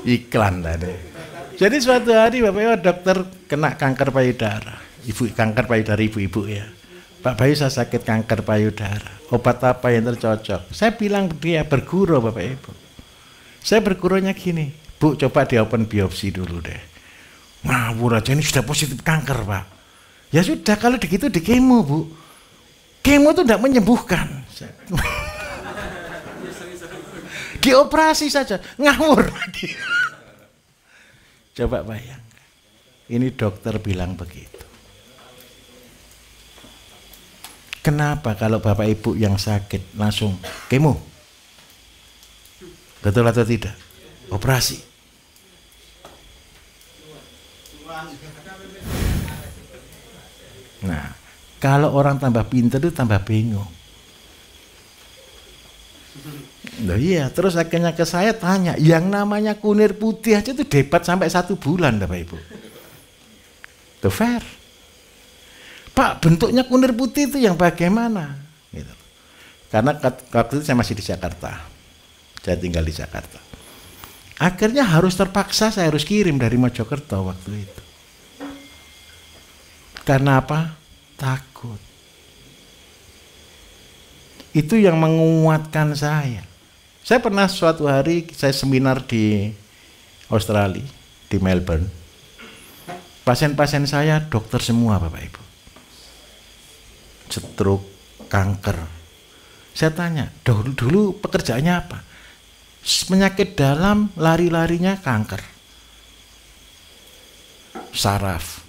Iklan tadi. Jadi suatu hari Bapak Ibu dokter kena kanker payudara. Kanker payudara ibu-ibu ya. Pak Bayu saya sakit kanker payudara. Obat apa yang tercocok? Saya bilang dia berguru Bapak Ibu. Saya bergurunya gini, Bu coba di open biopsi dulu deh. Ngawur aja ini sudah positif kanker Pak. Ya sudah kalau begitu di kemo Bu. Kemo itu tidak menyembuhkan. Dioperasi saja, ngawur lagi. Coba bayangkan. Ini dokter bilang begitu. Kenapa kalau Bapak Ibu yang sakit langsung kemo? Betul atau tidak? Operasi. Nah, kalau orang tambah pintar itu tambah bingung. Loh iya, terus akhirnya ke saya tanya, yang namanya kunir putih aja itu debat sampai 1 bulan Bapak Ibu. Itu fair. Pak, bentuknya kunir putih itu yang bagaimana? Gitu. Karena waktu itu saya masih di Jakarta. Saya tinggal di Jakarta. Akhirnya harus terpaksa saya harus kirim dari Mojokerto waktu itu. Karena apa? Takut. Itu yang menguatkan saya. Saya pernah suatu hari saya seminar di Australia, di Melbourne. Pasien-pasien saya dokter semua Bapak Ibu. Stroke, kanker. Saya tanya, dulu pekerjaannya apa? Penyakit dalam, lari-larinya kanker. Saraf.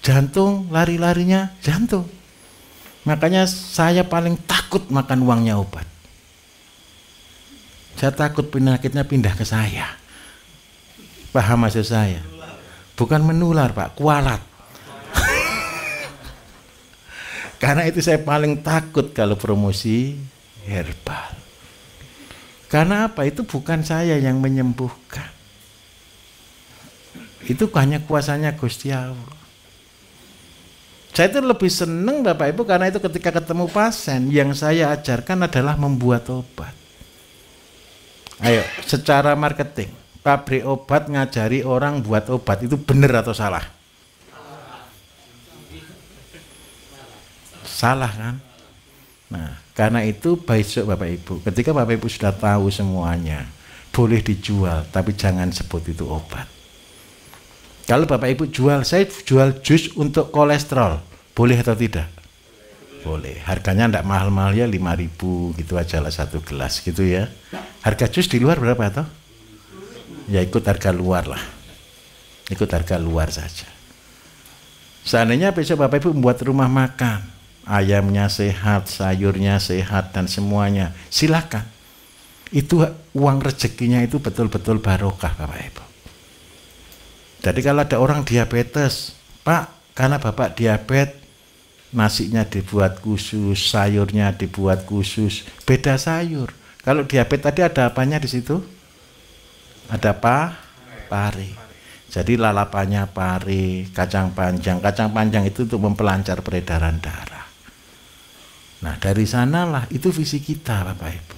Jantung, lari-larinya jantung. Makanya saya paling takut makan uangnya obat. Saya takut penyakitnya pindah ke saya. Paham maksud saya? Bukan menular Pak, kualat. Karena itu saya paling takut kalau promosi herbal. Karena apa? Itu bukan saya yang menyembuhkan. Itu hanya kuasanya Gusti Allah. Saya itu lebih seneng Bapak Ibu karena itu ketika ketemu pasien yang saya ajarkan adalah membuat obat. Ayo, secara marketing, pabrik obat ngajari orang buat obat itu benar atau salah? Salah kan? Nah, karena itu besok Bapak Ibu, ketika Bapak Ibu sudah tahu semuanya, boleh dijual, tapi jangan sebut itu obat. Kalau Bapak Ibu jual, saya jual jus untuk kolesterol, boleh atau tidak? Boleh. Harganya tidak mahal-mahal ya, 5.000 gitu aja lah 1 gelas gitu ya. Harga jus di luar berapa toh? Ya ikut harga luar lah. Ikut harga luar saja. Seandainya besok Bapak Ibu membuat rumah makan, ayamnya sehat, sayurnya sehat dan semuanya, silakan. Itu uang rezekinya itu betul-betul barokah Bapak Ibu. Jadi kalau ada orang diabetes, Pak, karena Bapak diabetes, nasinya dibuat khusus, sayurnya dibuat khusus, beda sayur. Kalau diabetes tadi ada apanya di situ? Ada pari. Jadi lalapannya pari, kacang panjang. Kacang panjang itu untuk mempelancar peredaran darah. Nah dari sanalah itu visi kita Bapak Ibu.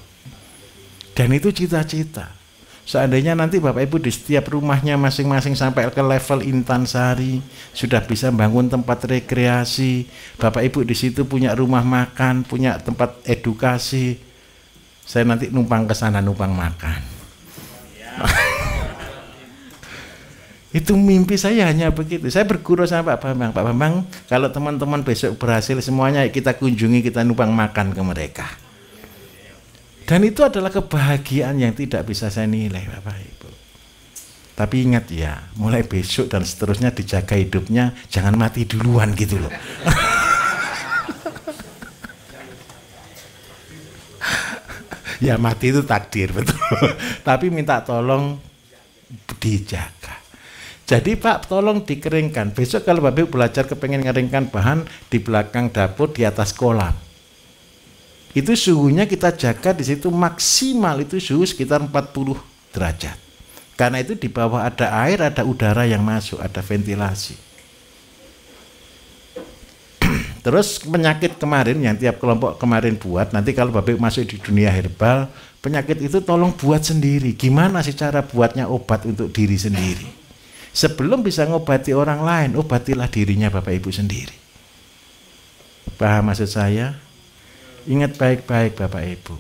Dan itu cita-cita. Seandainya nanti Bapak Ibu di setiap rumahnya masing-masing sampai ke level Intansari sudah bisa bangun tempat rekreasi, Bapak Ibu di situ punya rumah makan, punya tempat edukasi. Saya nanti numpang ke sana numpang makan. Itu mimpi saya hanya begitu. Saya berguru sama Pak Bambang. Pak Bambang, kalau teman-teman besok berhasil semuanya kita kunjungi, kita numpang makan ke mereka. Dan itu adalah kebahagiaan yang tidak bisa saya nilai Bapak Ibu. Tapi ingat ya, mulai besok dan seterusnya dijaga hidupnya, jangan mati duluan gitu loh. Ya mati itu takdir betul. Tapi minta tolong dijaga. Jadi Pak tolong dikeringkan. Besok kalau Bapak Ibu belajar kepengen ngeringkan bahan di belakang dapur di atas kolam. Itu suhunya kita jaga di situ maksimal itu suhu sekitar 40 derajat. Karena itu di bawah ada air, ada udara yang masuk, ada ventilasi. Terus penyakit kemarin yang tiap kelompok kemarin buat, nanti kalau Bapak Ibu masuk di dunia herbal, penyakit itu tolong buat sendiri. Gimana sih cara buatnya obat untuk diri sendiri? Sebelum bisa ngobati orang lain, obatilah dirinya Bapak Ibu sendiri. Paham maksud saya? Ingat baik-baik Bapak Ibu.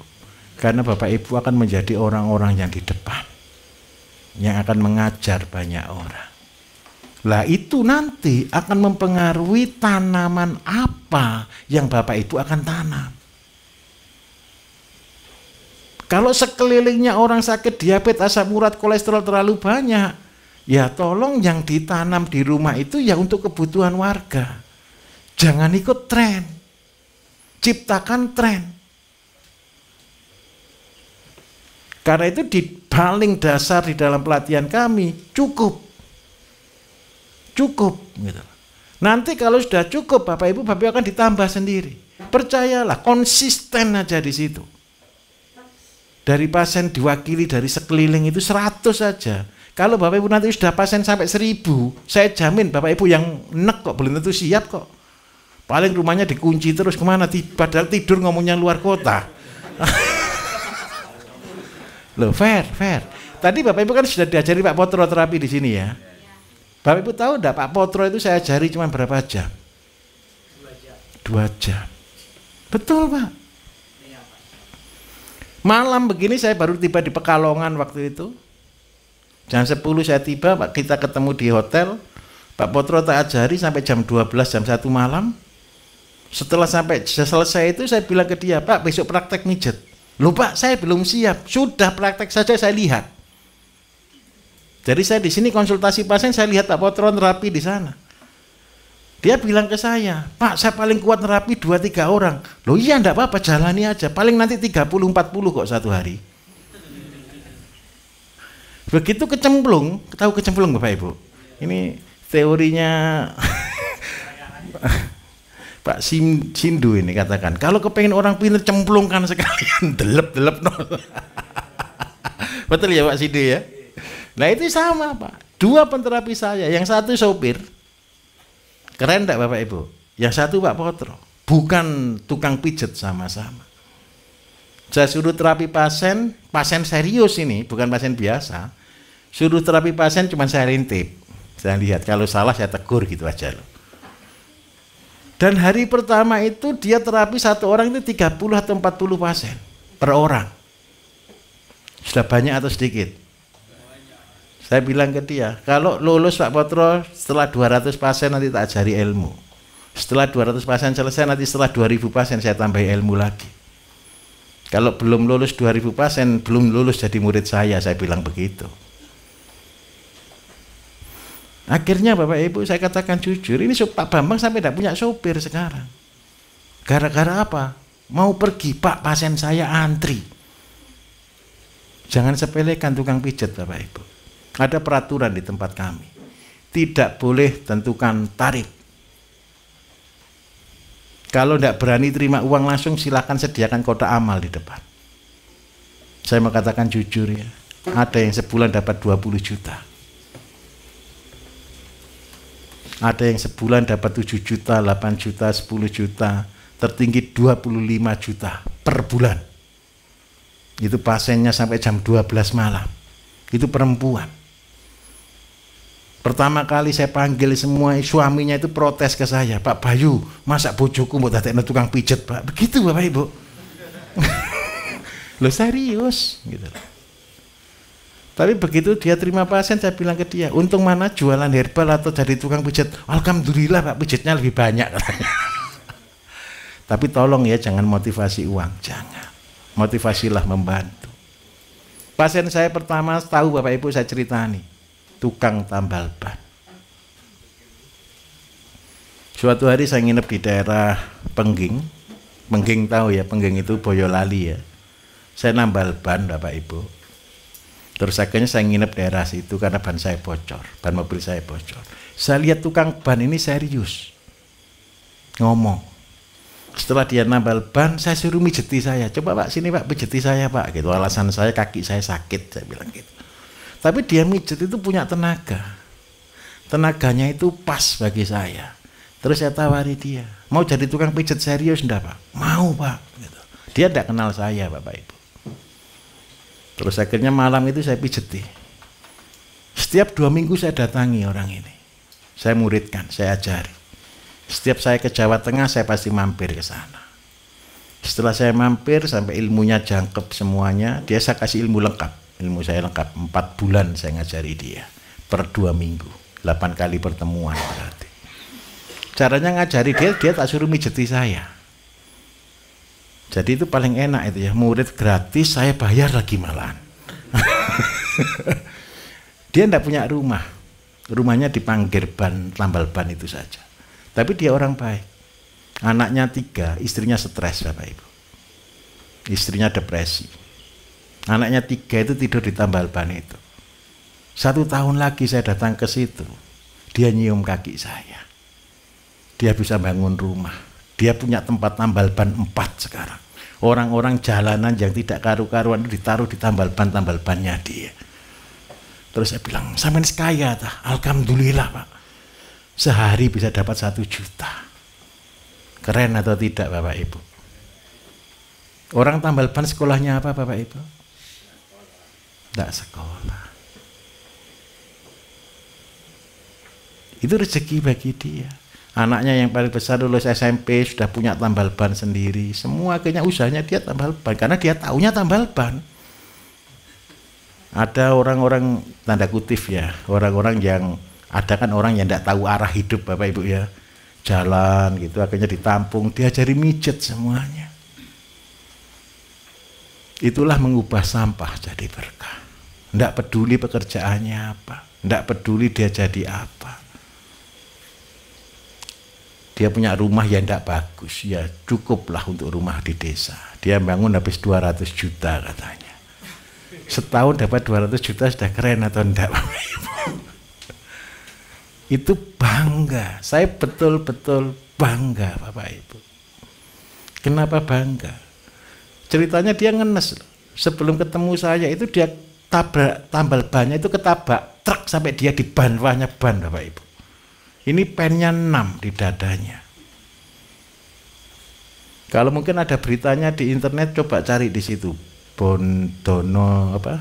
Karena Bapak Ibu akan menjadi orang-orang yang di depan, yang akan mengajar banyak orang. Lah itu nanti akan mempengaruhi tanaman apa yang Bapak Ibu akan tanam. Kalau sekelilingnya orang sakit diabetes, asam urat, kolesterol terlalu banyak, ya tolong yang ditanam di rumah itu ya untuk kebutuhan warga. Jangan ikut tren. Ciptakan tren. Karena itu di paling dasar di dalam pelatihan kami cukup gitu. Nanti kalau sudah cukup Bapak Ibu akan ditambah sendiri. Percayalah, konsisten aja di situ. Dari pasien diwakili dari sekeliling itu 100 saja. Kalau Bapak Ibu nanti sudah pasien sampai 1000, saya jamin Bapak Ibu yang nek kok belum tentu siap kok. Paling rumahnya dikunci terus kemana? Padahal tidur ngomongnya luar kota. Loh, fair. Tadi Bapak Ibu kan sudah diajari Pak Potro terapi di sini ya. Bapak Ibu tahu enggak Pak Potro itu saya ajari cuma berapa jam? 2 jam. Betul Pak. Malam begini saya baru tiba di Pekalongan waktu itu. Jam 10 saya tiba, Pak, kita ketemu di hotel. Pak Potro tak ajari sampai jam 12, jam 1 malam. Setelah sampai selesai itu saya bilang ke dia, Pak besok praktek mijet. Loh Pak, saya belum siap. Sudah praktek saja saya lihat. Jadi saya di sini konsultasi pasien, saya lihat Pak Potro terapi di sana. Dia bilang ke saya, Pak saya paling kuat nerapi 2-3 orang. Loh iya enggak apa-apa, jalani aja. Paling nanti 30-40 kok satu hari. Begitu kecemplung, tahu kecemplung Bapak Ibu? Ini teorinya Pak Sindu ini katakan, kalau kepengen orang pintar cemplungkan sekalian, delep nol. Betul ya Pak Sindu ya? Nah itu sama Pak. 2 penterapi saya, yang satu sopir, keren enggak Bapak Ibu? Yang satu Pak Potro, bukan tukang pijet sama-sama. Saya suruh terapi pasien serius ini, bukan pasien biasa. Suruh terapi pasien cuma saya rintip. Saya lihat, kalau salah saya tegur gitu aja loh. Dan hari pertama itu dia terapi satu orang itu 30 atau 40 pasien per orang. Sudah banyak atau sedikit? Saya bilang ke dia, kalau lulus Pak Potro setelah 200 pasien nanti tak ajari ilmu. Setelah 200 pasien selesai, nanti setelah 2000 pasien saya tambah ilmu lagi. Kalau belum lulus 2000 pasien, belum lulus jadi murid saya bilang begitu. Akhirnya Bapak Ibu saya katakan jujur, ini Pak Bambang sampai tidak punya sopir sekarang. Gara-gara apa? Mau pergi, Pak pasien saya antri. Jangan sepelekan tukang pijat Bapak Ibu. Ada peraturan di tempat kami. Tidak boleh tentukan tarif. Kalau tidak berani terima uang langsung, silakan sediakan kotak amal di depan. Saya mau katakan jujur ya, ada yang sebulan dapat 20 juta. Ada yang sebulan dapat 7 juta, 8 juta, 10 juta, tertinggi 25 juta per bulan. Itu pasiennya sampai jam 12 malam. Itu perempuan. Pertama kali saya panggil semua, suaminya itu protes ke saya, Pak Bayu, masa bojoku mau dadekno tukang pijet Pak? Begitu Bapak Ibu. Loh serius gitu. Tapi begitu dia terima pasien, saya bilang ke dia, untung mana jualan herbal atau jadi tukang pijat? Alhamdulillah Pak, pijatnya lebih banyak katanya. Tapi tolong ya, jangan motivasi uang, jangan. Motivasilah membantu. Pasien saya pertama tahu Bapak Ibu saya ceritani, tukang tambal ban. Suatu hari saya nginep di daerah Pengging. Pengging tahu ya, Pengging itu Boyolali ya. Saya nambal ban Bapak Ibu. Terus akhirnya saya nginep daerah situ karena ban saya bocor, ban mobil saya bocor. Saya lihat tukang ban ini serius ngomong. Setelah dia nambal ban, saya suruh mijeti saya. Coba Pak sini Pak, pijeti saya Pak. Gitu. Alasan saya kaki saya sakit, saya bilang gitu. Tapi dia mijet itu punya tenaga. Tenaganya itu pas bagi saya. Terus saya tawari dia, mau jadi tukang pijat serius enggak Pak? Mau Pak. Gitu. Dia tidak kenal saya Bapak Ibu. Terus akhirnya malam itu saya pijeti. Setiap 2 minggu saya datangi orang ini. Saya muridkan, saya ajari. Setiap saya ke Jawa Tengah saya pasti mampir ke sana. Setelah saya mampir sampai ilmunya jangkep semuanya, dia saya kasih ilmu lengkap. Ilmu saya lengkap, 4 bulan saya ngajari dia. Per 2 minggu, 8 kali pertemuan berarti. Caranya ngajari dia tak suruh mijeti saya. Jadi itu paling enak itu ya, murid gratis saya bayar lagi malahan. Dia tidak punya rumah, rumahnya di Panggir Ban, Tambal Ban itu saja. Tapi dia orang baik. Anaknya 3, istrinya stres Bapak Ibu. Istrinya depresi. Anaknya 3 itu tidur di Tambal Ban itu. 1 tahun lagi saya datang ke situ, dia nyium kaki saya. Dia bisa bangun rumah. Dia punya tempat tambal ban 4 sekarang. Orang-orang jalanan yang tidak karu-karuan itu ditaruh di tambal bannya dia. Terus saya bilang, sampean kaya tah? Alhamdulillah Pak. Sehari bisa dapat 1 juta. Keren atau tidak Bapak Ibu? Orang tambal ban sekolahnya apa Bapak Ibu? Tidak sekolah. Itu rezeki bagi dia. Anaknya yang paling besar lulus SMP sudah punya tambal ban sendiri. Semua akhirnya usahanya dia tambal ban karena dia taunya tambal ban. Ada orang-orang tanda kutip ya, orang-orang yang ada kan orang yang tidak tahu arah hidup Bapak Ibu ya. Jalan gitu akhirnya ditampung, diajari mijet semuanya. Itulah mengubah sampah jadi berkah. Tidak peduli pekerjaannya apa, tidak peduli dia jadi apa. Dia punya rumah yang tidak bagus, ya cukuplah untuk rumah di desa. Dia bangun habis 200 juta katanya. Setahun dapat 200 juta sudah keren atau enggak Bapak Ibu? Itu bangga, saya betul-betul bangga Bapak Ibu. Kenapa bangga? Ceritanya dia ngenes. Sebelum ketemu saya itu dia tabrak tambal bannya itu ketabrak truk sampai dia di bawahnya ban Bapak Ibu. Ini pennya 6 di dadanya. Kalau mungkin ada beritanya di internet, coba cari di situ. Bondono apa?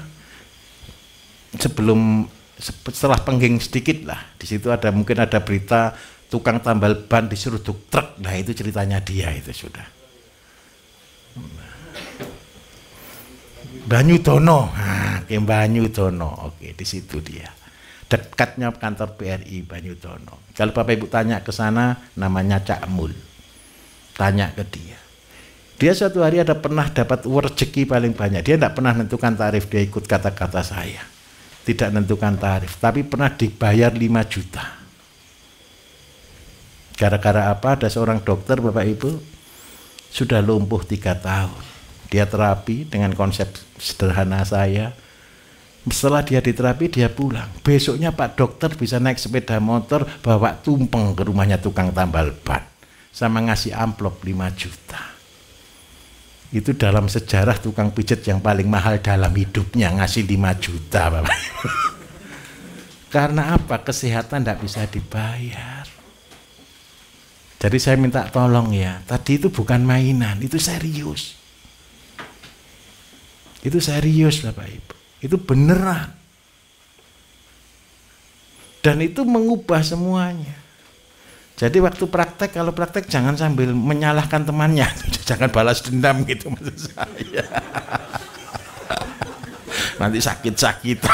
Setelah pengging sedikit lah, di situ ada mungkin ada berita tukang tambal ban diseruduk truk. Nah itu ceritanya dia itu sudah. Banyudono, Banyudono, oke di situ dia. Dekatnya kantor BRI Banyudono. Kalau Bapak Ibu tanya ke sana, namanya Cak Mul. Tanya ke dia. Dia suatu hari ada pernah dapat rezeki paling banyak. Dia tidak pernah menentukan tarif, dia ikut kata-kata saya. Tidak menentukan tarif, tapi pernah dibayar 5 juta. Gara-gara apa? Ada seorang dokter Bapak Ibu sudah lumpuh 3 tahun. Dia terapi dengan konsep sederhana saya. Setelah dia diterapi, dia pulang. Besoknya Pak Dokter bisa naik sepeda motor, bawa tumpeng ke rumahnya tukang tambal ban. Sama ngasih amplop 5 juta. Itu dalam sejarah tukang pijat yang paling mahal dalam hidupnya, ngasih 5 juta Bapak. Karena apa? Kesehatan tidak bisa dibayar. Jadi saya minta tolong ya, tadi itu bukan mainan, itu serius. Itu serius Bapak Ibu. Itu beneran. Dan itu mengubah semuanya. Jadi waktu praktek, kalau praktek jangan sambil menyalahkan temannya. Jangan balas dendam gitu maksud saya. Nanti sakit-sakitan.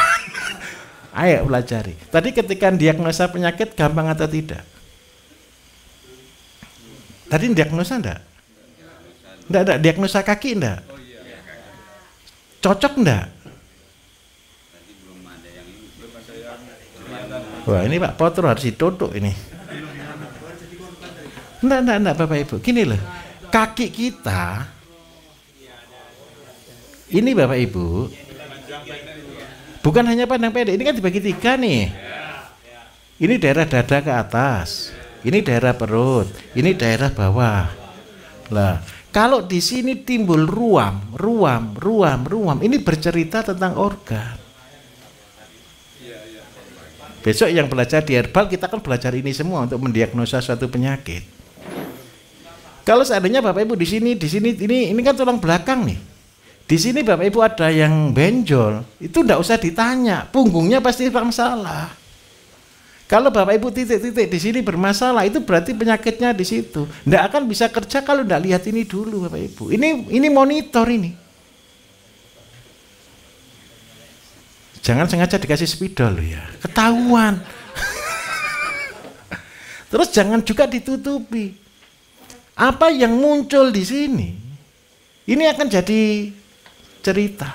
Ayo pelajari. Tadi ketika diagnosa penyakit gampang atau tidak? Tadi diagnosa enggak? Enggak, diagnosa kaki enggak? Cocok enggak? Wah ini Pak Potro harus ditutup ini. Enggak Bapak Ibu. Gini loh, kaki kita ini Bapak Ibu bukan hanya pandang pendek. Ini kan dibagi 3 nih. Ini daerah dada ke atas, ini daerah perut, ini daerah bawah. Lah, kalau di sini timbul ruam, ini bercerita tentang organ. Besok yang belajar di herbal, kita kan belajar ini semua untuk mendiagnosa suatu penyakit. Kalau seandainya Bapak Ibu di sini ini kan tulang belakang nih. Di sini Bapak Ibu ada yang benjol, itu enggak usah ditanya, punggungnya pasti bermasalah. Kalau Bapak Ibu titik-titik di sini bermasalah, itu berarti penyakitnya di situ. Enggak akan bisa kerja kalau enggak lihat ini dulu Bapak Ibu. Ini monitor ini. Jangan sengaja dikasih spidol ya, ketahuan. Terus jangan juga ditutupi. Apa yang muncul di sini, ini akan jadi cerita.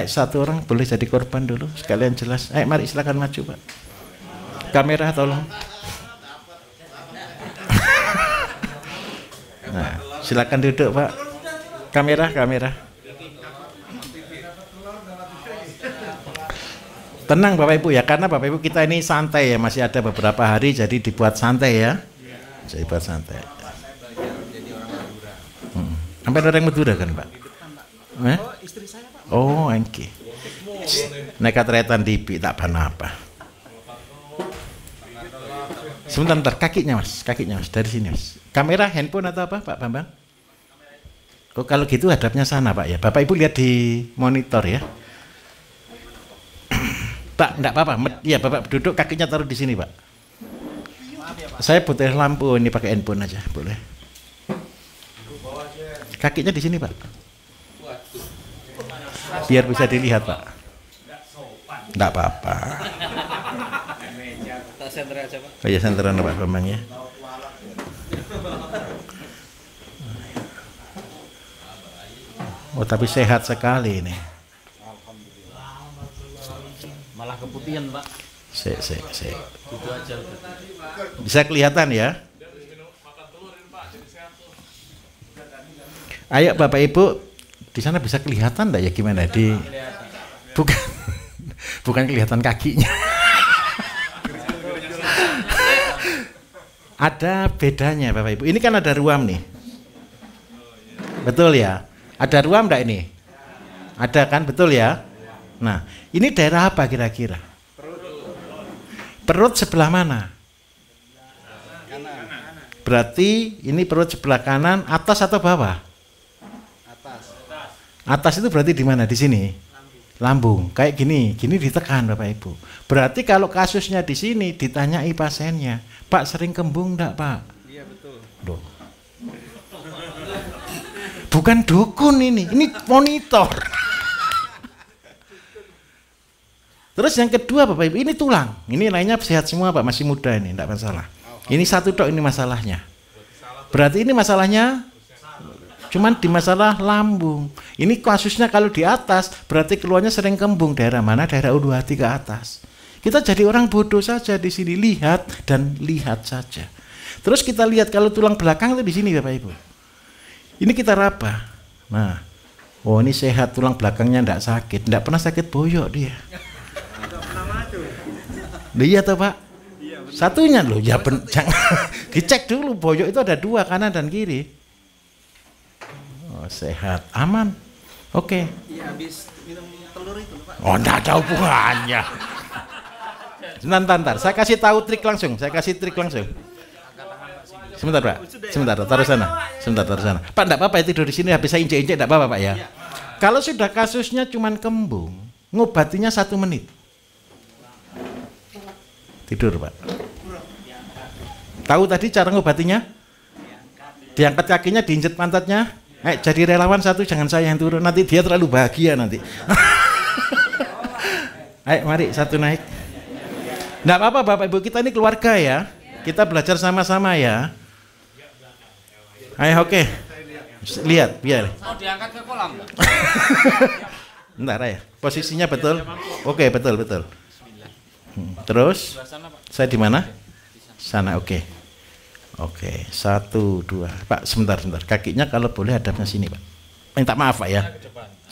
Satu orang boleh jadi korban dulu, sekalian jelas. Mari silakan maju Pak. Kamera tolong. Nah, silakan duduk Pak. Kamera. Tenang Bapak Ibu ya, karena Bapak Ibu kita ini santai ya, masih ada beberapa hari jadi dibuat santai ya. Jadi buat santai. Sampai orang Madura kan Pak? Istri saya Pak. Oh, engke. Nekat retan dipi tak apa. Sebentar, kakinya mas, dari sini mas. Kamera, handphone atau apa Pak Bambang? Oh kalau gitu hadapnya sana Pak ya. Bapak Ibu lihat di monitor ya. Pak, enggak apa-apa. Ya Bapak duduk, kakinya taruh di sini Pak. Saya butuh lampu, ini pakai handphone aja, boleh. Kakinya di sini Pak. Biar bisa dilihat Pak. Enggak apa-apa. Senter aja Pak. Oh iya senteran Pak Bambang ya. Oh tapi sehat sekali ini. Malah keputihan Pak. Itu aja. Bisa kelihatan ya. Ayo Bapak Ibu, di sana bisa kelihatan enggak ya gimana di? Bukan kelihatan kakinya. Ada bedanya Bapak Ibu. Ini kan ada ruam nih. Betul ya? Ada ruam enggak ini? Ada kan? Betul ya? Nah, ini daerah apa kira-kira? Perut sebelah mana? Berarti ini perut sebelah kanan, atas atau bawah? Atas itu berarti di mana? Di sini? Lambung. Kayak gini ditekan Bapak Ibu. Berarti kalau kasusnya di sini ditanyai pasiennya, Pak sering kembung enggak Pak? Iya betul. Loh. Bukan dukun ini monitor. Terus yang kedua Bapak Ibu, ini tulang. Ini lainnya sehat semua Pak, masih muda ini, enggak masalah. Ini satu tok ini masalahnya. Berarti ini masalahnya cuman di masalah lambung. Ini kasusnya kalau di atas berarti keluarnya sering kembung. Daerah mana? Daerah ulu hati ke atas. Kita jadi orang bodoh saja di sini, lihat dan lihat saja. Terus kita lihat kalau tulang belakang itu di sini Bapak Ibu. Ini kita raba. Nah, oh ini sehat, tulang belakangnya enggak sakit, enggak pernah sakit boyok dia. Iya toh Pak? Satunya loh, ya jangan dicek dulu boyok itu ada dua, kanan dan kiri. Oh, sehat, aman. Oke. Iya, habis minum telur itu, Pak. Oh, enggak ada hubungannya. Sebentar, saya kasih tahu trik langsung. Sebentar, Pak. Sebentar, taruh sana. Pak, enggak apa-apa tidur di sini, habis saya injek-injek enggak apa-apa Pak ya. Kalau sudah kasusnya cuman kembung, ngobatinya 1 menit. Tidur, Pak. Tahu tadi cara ngobatinya? Diangkat kakinya, diinjek pantatnya. Jadi relawan satu, jangan saya yang turun, nanti dia terlalu bahagia nanti. Ayo mari satu naik. Nggak apa-apa Bapak Ibu, kita ini keluarga ya. Kita belajar sama-sama ya. Ayo oke. Lihat, biar. Mau diangkat ke kolam. Bentar ya. Posisinya betul. Oke, betul. Terus saya di mana? Sana, oke. Oke, 1, 2. Pak, sebentar. Kakinya kalau boleh hadapnya sini, Pak. Minta maaf, Pak ya.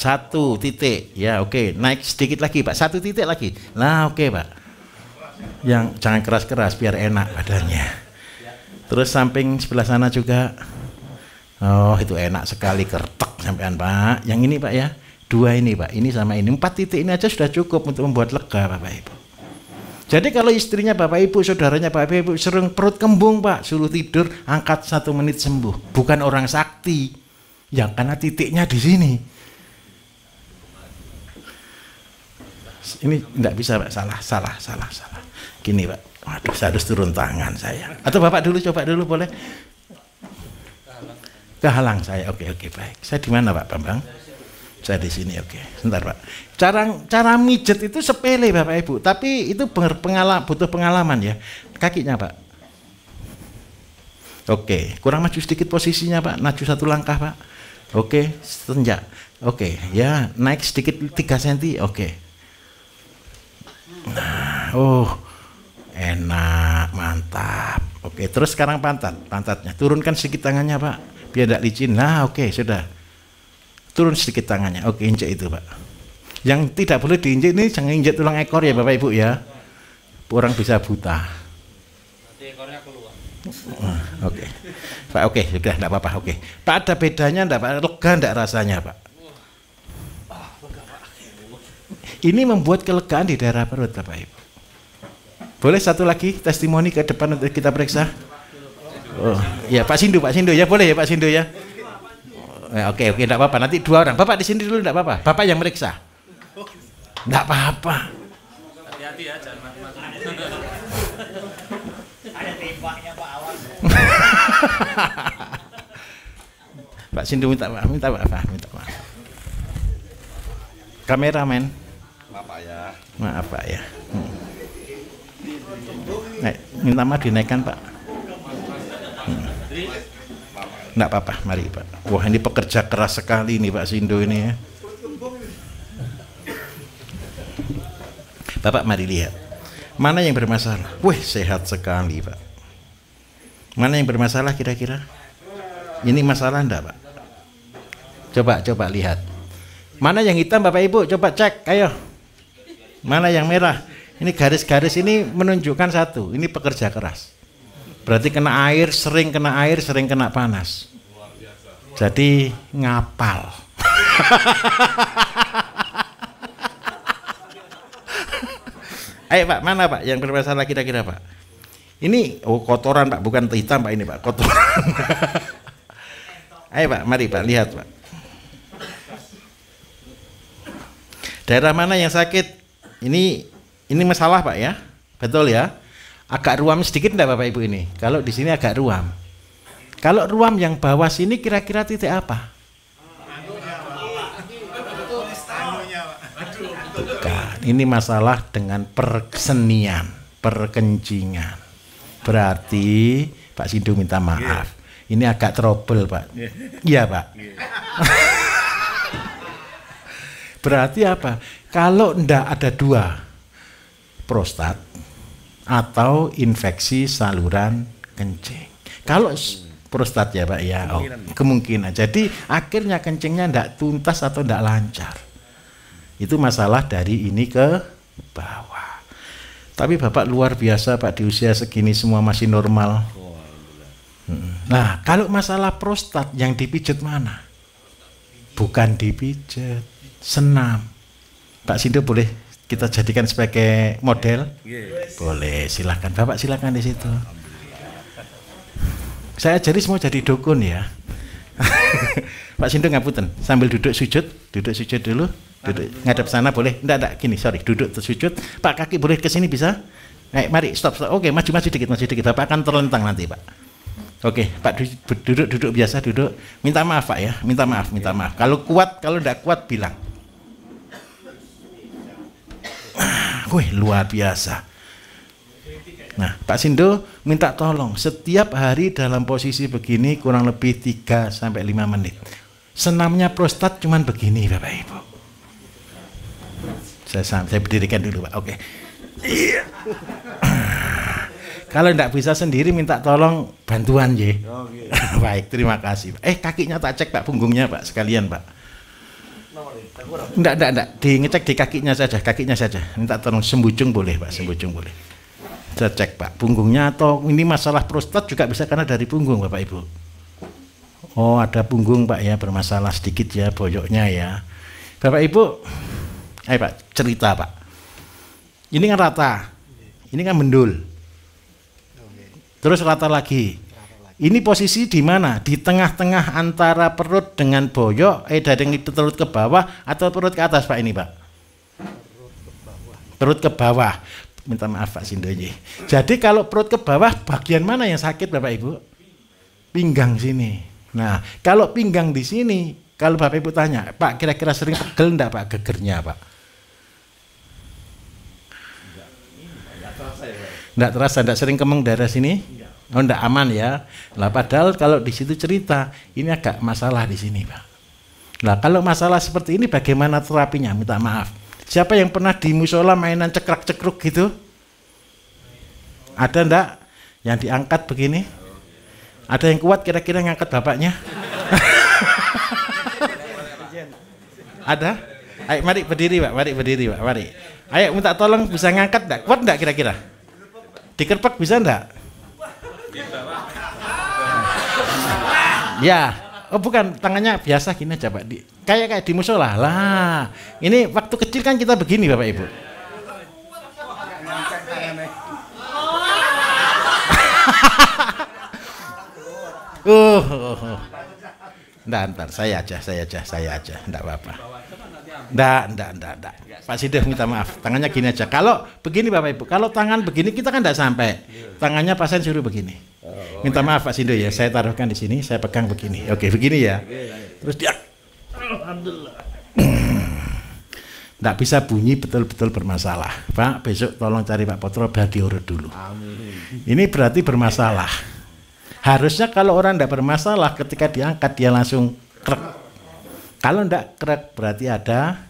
1 titik. Ya, oke. Naik sedikit lagi, Pak. 1 titik lagi. Nah, oke, Pak. Yang jangan keras-keras biar enak badannya. Terus samping sebelah sana juga. Oh, itu enak sekali, kertek sampean, Pak. Yang ini, Pak ya. 2 ini, Pak. Ini sama ini. 4 titik ini aja sudah cukup untuk membuat lega, Bapak Ibu. Jadi kalau istrinya Bapak Ibu, saudaranya Bapak Ibu sering perut kembung Pak, suruh tidur, angkat 1 menit sembuh. Bukan orang sakti, yang karena titiknya di sini. Ini enggak bisa Pak, salah. Gini Pak, waduh saya harus turun tangan saya. Atau Bapak dulu, coba dulu boleh? Kehalang saya, oke baik. Saya di mana Pak Bambang? Saya di sini, oke. Sebentar Pak. Cara mijet itu sepele Bapak Ibu, tapi itu butuh pengalaman ya. Kakinya Pak. Oke, kurang maju sedikit posisinya Pak, maju 1 langkah Pak. Oke, senja. Oke, ya naik sedikit 3 cm. Oke. Nah, enak, mantap. Oke, terus sekarang pantatnya. Turunkan sedikit tangannya Pak, biar tidak licin. Nah, oke, sudah. Turun sedikit tangannya. Oke, injek itu Pak. Yang tidak boleh diinjek ini jangan injek tulang ekor ya Bapak Ibu ya. Orang bisa buta. Nanti ekornya keluar. Oke. Pak, oke, sudah enggak apa-apa. Oke. Pak, ada bedanya enggak Pak? Lega enggak rasanya Pak? Ini membuat kelegaan di daerah perut Bapak Ibu. Boleh satu lagi testimoni ke depan untuk kita periksa? Oh, ya Pak Sindu ya, boleh ya Pak Sindu ya. Oke, enggak apa-apa. Nanti 2 orang. Bapak di sini dulu enggak apa-apa. Bapak yang meriksa. Enggak apa-apa. Hati-hati ya, jangan mati-mati. Ada tembaknya Pak, awas. Pak Sindu minta maaf. Kameramen. Maaf Pak ya. Minta maaf dinaikkan Pak. Enggak apa-apa, mari Pak. Wah, ini pekerja keras sekali nih Pak Sindu ini ya. Bapak mari lihat. Mana yang bermasalah? Wih, sehat sekali Pak. Mana yang bermasalah kira-kira? Ini masalah enggak Pak? Coba lihat. Mana yang hitam Bapak Ibu? Coba cek, ayo. Mana yang merah? Ini garis-garis ini menunjukkan satu, ini pekerja keras. Berarti kena air, sering kena panas. Jadi ngapal. Ayo Pak, mana Pak yang bermasalah kira-kira Pak? Ini kotoran Pak, bukan hitam Pak, ini Pak, kotoran. Ayo Pak, mari Pak, lihat Pak. Daerah mana yang sakit? Ini masalah Pak ya, betul ya. Agak ruam sedikit enggak Bapak Ibu ini? Kalau di sini agak ruam. Kalau ruam yang bawah sini kira-kira titik apa? Bukan. Ini masalah dengan persenian, perkencingan. Berarti Pak Sindu minta maaf. Ini agak trouble Pak. Iya Pak. Berarti apa? Kalau ndak ada 2, prostat atau infeksi saluran kencing. Kalau prostat ya Pak ya, kemungkinan. Jadi akhirnya kencingnya ndak tuntas atau ndak lancar. Itu masalah dari ini ke bawah. Tapi Bapak luar biasa Pak, di usia segini semua masih normal. Nah, kalau masalah prostat yang dipijet mana? Bukan dipijet, senam. Pak Sindu boleh kita jadikan sebagai model? Boleh, silakan Bapak, silakan di situ. Saya jadi semua jadi dukun ya. Pak Sindu ngapunten, sambil duduk sujud dulu, duduk ngadep sana boleh? Enggak, gini, sorry, duduk sujud. Pak, kaki boleh ke sini bisa? Mari, stop. Oke, maju dikit. Bapak akan terlentang nanti Pak. Oke, Pak duduk biasa duduk. Minta maaf Pak ya, minta maaf. Kalau enggak kuat bilang. Wih, luar biasa. Nah, Pak Sindu minta tolong setiap hari dalam posisi begini kurang lebih 3 sampai 5 menit. Senamnya prostat cuman begini Bapak Ibu. Saya berdirikan dulu Pak. Oke. Iya. Kalau tidak bisa sendiri minta tolong bantuan ya. Baik, terima kasih. Kakinya tak cek Pak, punggungnya Pak sekalian Pak. Enggak. Ngecek di kakinya saja. Minta tolong sembujung boleh Pak, sembujung boleh. Saya cek Pak, punggungnya atau ini masalah prostat juga bisa karena dari punggung Bapak Ibu. Oh, ada punggung Pak ya, bermasalah sedikit ya, boyoknya ya. Bapak Ibu, ayo Pak, cerita Pak. Ini kan rata. Ini kan mendul. Terus rata lagi. Ini posisi di mana? Di tengah-tengah antara perut dengan boyok, dari perut ke bawah atau perut ke atas Pak ini Pak? Perut ke bawah. Minta maaf Pak Sindo ini. Jadi kalau perut ke bawah, bagian mana yang sakit Bapak Ibu? Pinggang sini. Nah, kalau pinggang di sini, kalau Bapak Ibu tanya, Pak kira-kira sering pegel enggak Pak gegernya Pak? Enggak terasa, enggak sering kemeng daerah sini? Oh enggak aman ya. Lah padahal kalau di situ cerita, ini agak masalah di sini Pak. Nah kalau masalah seperti ini bagaimana terapinya? Minta maaf. Siapa yang pernah di musola mainan cekrak-cekruk gitu? Ada enggak? Yang diangkat begini? Ada yang kuat kira-kira ngangkat bapaknya? Ada? Ayo mari berdiri Pak, mari berdiri Pak, mari. Ayo minta tolong bisa ngangkat enggak? Kuat enggak kira-kira? Dikerpek bisa enggak? Ya, oh bukan, tangannya biasa gini aja Pak. Kayak di musola lah. Ini waktu kecil kan kita begini Bapak Ibu. Ntar, saya aja, enggak apa-apa. Enggak. Pak Sido minta maaf, tangannya gini aja. Kalau begini Bapak Ibu, kalau tangan begini kita kan enggak sampai. Tangannya pasien suruh begini. Minta maaf Pak Sindo ya, saya taruhkan di sini, saya pegang begini. Oke, begini ya. Terus dia alhamdulillah. Enggak bisa bunyi, betul-betul bermasalah. Pak, besok tolong cari Pak Potro biar diurut dulu. Ini berarti bermasalah. Harusnya kalau orang enggak bermasalah ketika diangkat dia langsung krek. Kalau enggak krek berarti ada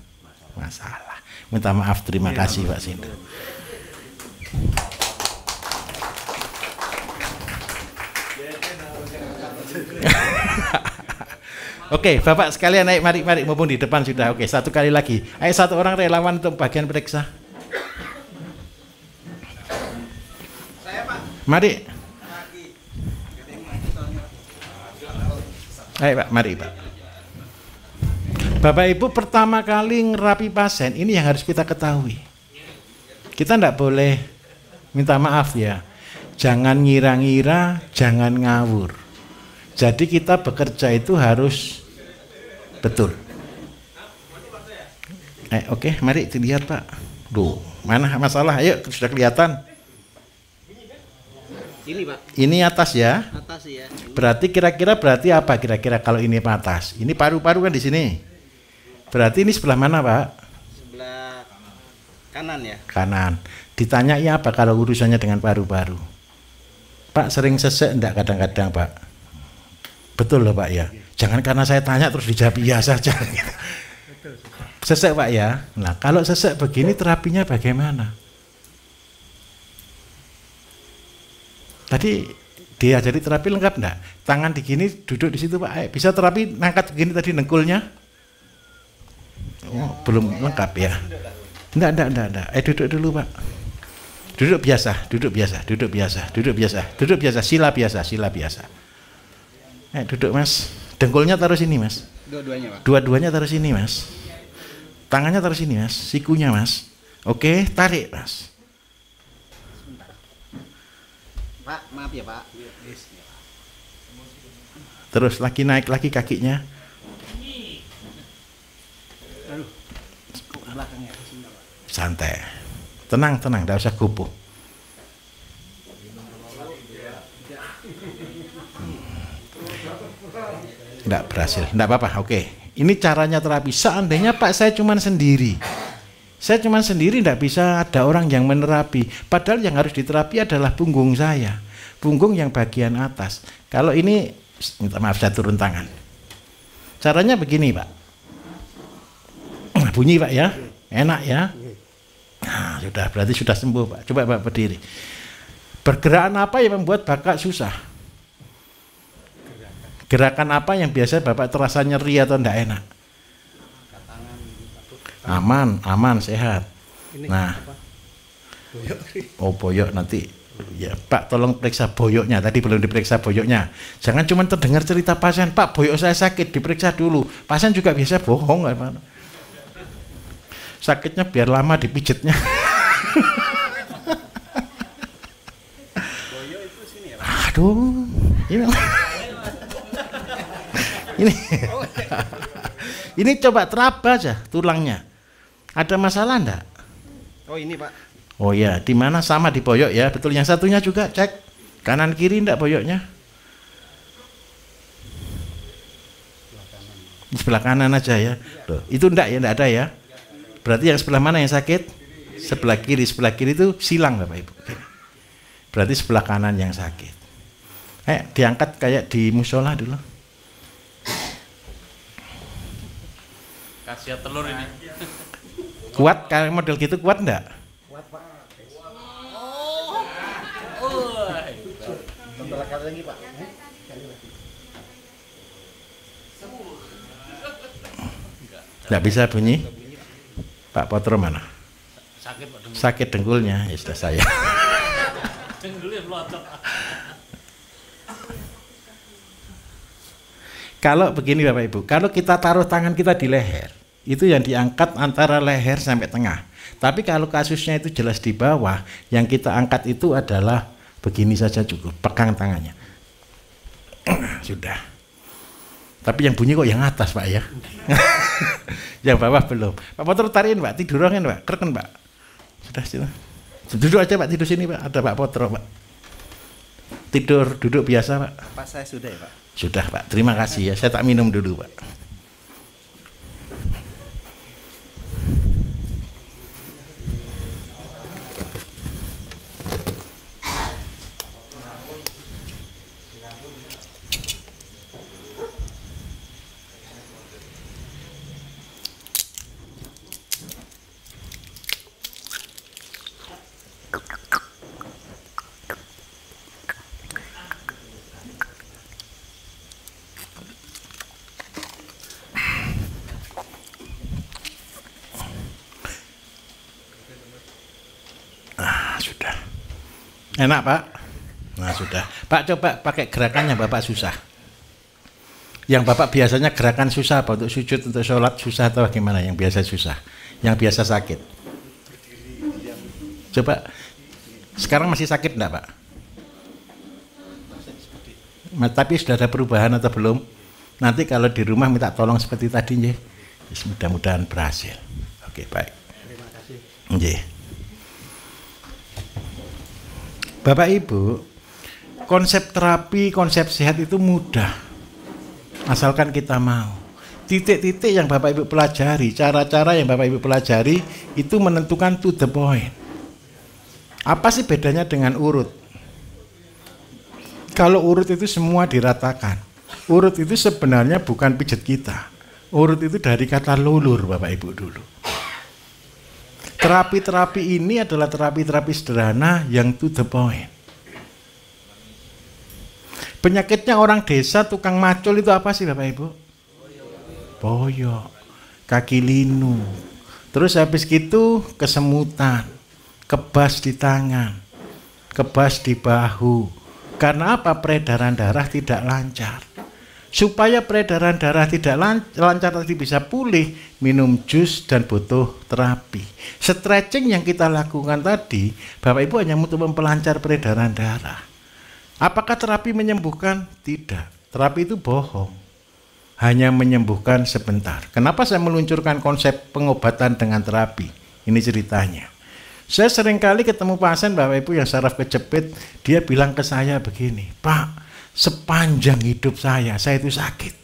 masalah. Minta maaf, terima kasih Pak Sindo. Oke, Bapak sekalian naik, mari mumpung di depan sudah. Oke, satu kali lagi. Ayo satu orang relawan untuk bagian periksa. Saya Pak. Mari. Ayo Pak, mari Pak. Bapak Ibu pertama kali ngerapi pasien, ini yang harus kita ketahui. Kita enggak boleh minta maaf ya. Jangan ngira-ngira, jangan ngawur. Jadi kita bekerja itu harus betul. Oke, mari dilihat Pak. Duh, mana masalah? Ayo, sudah kelihatan. Ini Pak. Ini atas ya. Atas ya. Berarti kira-kira berarti apa kira-kira kalau ini atas? Ini paru-paru kan di sini. Berarti ini sebelah mana Pak? Sebelah kanan ya. Kanan. Ditanyai apa kalau urusannya dengan paru-paru? Pak sering sesek enggak kadang-kadang Pak? Betul loh Pak ya. Jangan karena saya tanya terus dijawab iya saja. Sesek Pak ya. Nah kalau sesek begini terapinya bagaimana? Tadi dia jadi terapi lengkap enggak? Tangan di gini duduk di situ Pak. Bisa terapi ngangkat begini tadi dengkulnya? Oh, belum lengkap ya. Enggak. Duduk dulu Pak. Duduk biasa. Sila biasa. Duduk Mas. Dengkulnya taruh sini Mas. Dua-duanya Pak. Dua-duanya taruh sini Mas. Tangannya taruh sini Mas. Sikunya Mas. Oke, tarik Mas. Pak, maaf ya Pak. Terus lagi naik lagi kakinya. Santai. Tenang, enggak usah gupuh. Enggak berhasil, enggak apa-apa, oke. Ini caranya terapi. Seandainya Pak saya cuman sendiri, enggak bisa ada orang yang menerapi. Padahal yang harus diterapi adalah punggung saya, punggung yang bagian atas. Kalau ini, minta maaf saya turun tangan. Caranya begini Pak. Bunyi Pak ya, enak ya. Nah, sudah, berarti sudah sembuh Pak. Coba Pak berdiri. Pergerakan apa yang membuat Bapak susah? Gerakan apa yang biasa Bapak terasa nyeri atau enggak enak? Aman, sehat. Nah, boyok nanti. Ya Pak, tolong periksa boyoknya. Tadi belum diperiksa boyoknya. Jangan cuma terdengar cerita pasien, Pak boyok saya sakit, diperiksa dulu. Pasien juga biasa bohong. Sakitnya biar lama dipijitnya. Aduh, ini ini coba teraba aja tulangnya. Ada masalah enggak? Oh ini Pak. Oh ya, di mana sama di boyok ya, betul. Yang satunya juga cek kanan kiri enggak boyoknya? Di sebelah kanan aja ya. Loh, itu enggak ya, enggak ada ya. Berarti yang sebelah mana yang sakit? Sebelah kiri itu silang Bapak Ibu. Berarti sebelah kanan yang sakit. Diangkat kayak di musola dulu. Kasih telur ini. Kuat kayak model gitu, kuat enggak? Kuat Pak. Lagi Pak. Enggak bisa bunyi. Pak Potro mana? Sakit Pak dengkul. Sakit dengkulnya, ya sudah saya. Dengkulnya pelocok. Kalau begini Bapak Ibu, kalau kita taruh tangan kita di leher, itu yang diangkat antara leher sampai tengah. Tapi kalau kasusnya itu jelas di bawah, yang kita angkat itu adalah begini saja cukup, pegang tangannya. Sudah. Tapi yang bunyi kok yang atas Pak ya. Yang bawah belum. Pak Potro tariin Pak, tiduran Pak, kerken Pak. Sudah. Duduk aja Pak, tidur sini Pak, ada Pak Potro Pak. Tidur, duduk biasa Pak. Pak saya sudah ya Pak. Sudah Pak, terima kasih ya, saya tak minum dulu Pak. Sudah. Enak Pak? Nah sudah. Pak coba pakai gerakannya Bapak susah. Yang Bapak biasanya gerakan susah apa? Untuk sujud, untuk sholat susah atau gimana? Yang biasa susah? Yang biasa sakit? Coba. Sekarang masih sakit enggak Pak? Tapi sudah ada perubahan atau belum? Nanti kalau di rumah minta tolong seperti tadi nggih. Mudah-mudahan berhasil. Oke, baik. Terima kasih. Nggih. Bapak Ibu, konsep terapi, konsep sehat itu mudah, asalkan kita mau. Titik-titik yang Bapak Ibu pelajari, cara-cara yang Bapak Ibu pelajari itu menentukan to the point. Apa sih bedanya dengan urut? Kalau urut itu semua diratakan. Urut itu sebenarnya bukan pijet kita. Urut itu dari kata lulur Bapak Ibu dulu. Terapi-terapi ini adalah terapi-terapi sederhana yang to the point. Penyakitnya orang desa tukang macul itu apa sih Bapak Ibu? Boyok, kaki linu. Terus habis gitu kesemutan, kebas di tangan, kebas di bahu. Karena apa? Peredaran darah tidak lancar. Supaya peredaran darah tidak lancar tadi bisa pulih, minum jus dan butuh terapi. Stretching yang kita lakukan tadi, Bapak Ibu hanya untuk mempelancar peredaran darah. Apakah terapi menyembuhkan? Tidak. Terapi itu bohong. Hanya menyembuhkan sebentar. Kenapa saya meluncurkan konsep pengobatan dengan terapi? Ini ceritanya. Saya seringkali ketemu pasien Bapak Ibu yang saraf kejepit, dia bilang ke saya begini, Pak, sepanjang hidup saya itu sakit.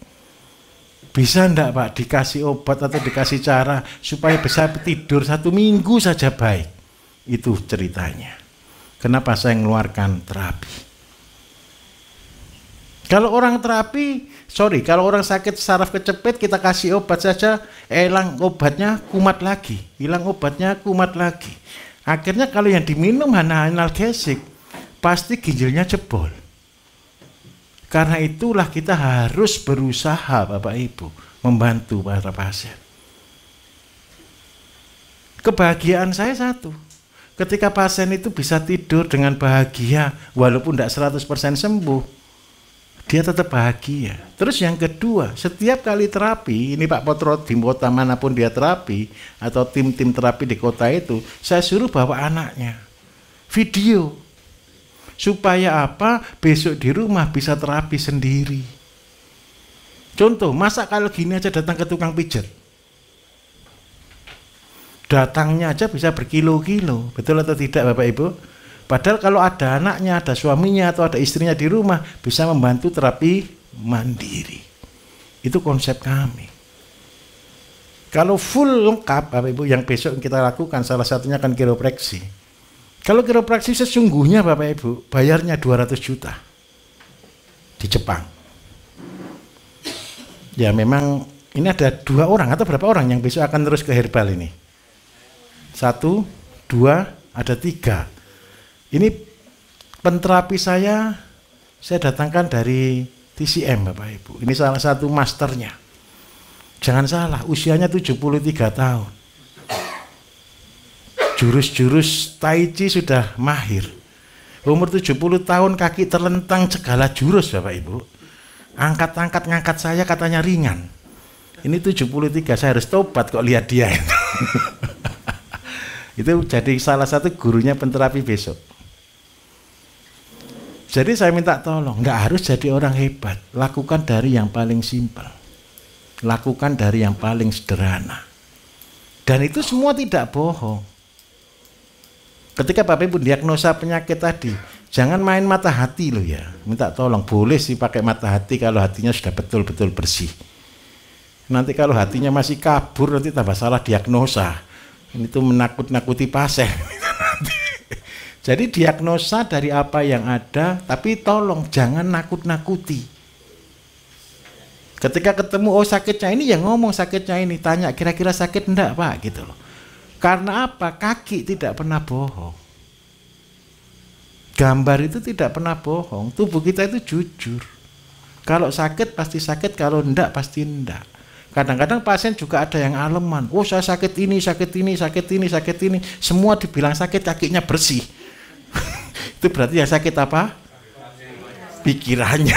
Bisa enggak Pak dikasih obat atau dikasih cara supaya bisa tidur 1 minggu saja baik? Itu ceritanya. Kenapa saya mengeluarkan terapi? Kalau orang kalau orang sakit saraf kecepit kita kasih obat saja, hilang obatnya kumat lagi, hilang obatnya kumat lagi. Akhirnya kalau yang diminum hanya analgesik, pasti ginjalnya jebol. Karena itulah kita harus berusaha Bapak Ibu membantu para pasien. Kebahagiaan saya satu, ketika pasien itu bisa tidur dengan bahagia walaupun tidak 100% sembuh, dia tetap bahagia. Terus yang kedua, setiap kali terapi, ini Pak Potro di kota manapun dia terapi atau tim-tim terapi di kota itu, saya suruh bawa anaknya video. Supaya apa? Besok di rumah bisa terapi sendiri. Contoh, masa kalau gini aja datang ke tukang pijat? Datangnya aja bisa berkilo-kilo, betul atau tidak Bapak Ibu? Padahal kalau ada anaknya, ada suaminya, atau ada istrinya di rumah, bisa membantu terapi mandiri. Itu konsep kami. Kalau full lengkap Bapak Ibu, yang besok kita lakukan salah satunya kan kiropraksi. Kalau kiropraksi sesungguhnya Bapak Ibu, bayarnya 200 juta di Jepang. Ya memang ini ada 2 orang atau berapa orang yang besok akan terus ke herbal ini? 1, 2, ada 3. Ini penterapi saya datangkan dari TCM Bapak Ibu. Ini salah satu masternya. Jangan salah, usianya 73 tahun. Jurus-jurus Tai Chi sudah mahir. Umur 70 tahun kaki terlentang segala jurus Bapak Ibu. Angkat-angkat ngangkat saya katanya ringan. Ini 73, saya harus tobat kok lihat dia itu. Itu jadi salah satu gurunya penterapi besok. Jadi saya minta tolong, nggak harus jadi orang hebat. Lakukan dari yang paling simpel. Lakukan dari yang paling sederhana. Dan itu semua tidak bohong. Ketika Bapak Ibu diagnosa penyakit tadi, jangan main mata hati loh ya. Minta tolong, boleh sih pakai mata hati kalau hatinya sudah betul-betul bersih. Nanti kalau hatinya masih kabur, nanti tambah salah diagnosa. Ini tuh menakut-nakuti pasien. Jadi diagnosa dari apa yang ada, tapi tolong jangan nakut-nakuti. Ketika ketemu, oh sakitnya ini, ya ngomong sakitnya ini, tanya kira-kira sakit enggak Pak, gitu loh. Karena apa? Kaki tidak pernah bohong. Gambar itu tidak pernah bohong. Tubuh kita itu jujur. Kalau sakit pasti sakit, kalau enggak pasti enggak. Kadang-kadang pasien juga ada yang aleman. Oh saya sakit ini, sakit ini, sakit ini, sakit ini. Semua dibilang sakit, kakinya bersih. Itu berarti yang sakit apa? Pikirannya.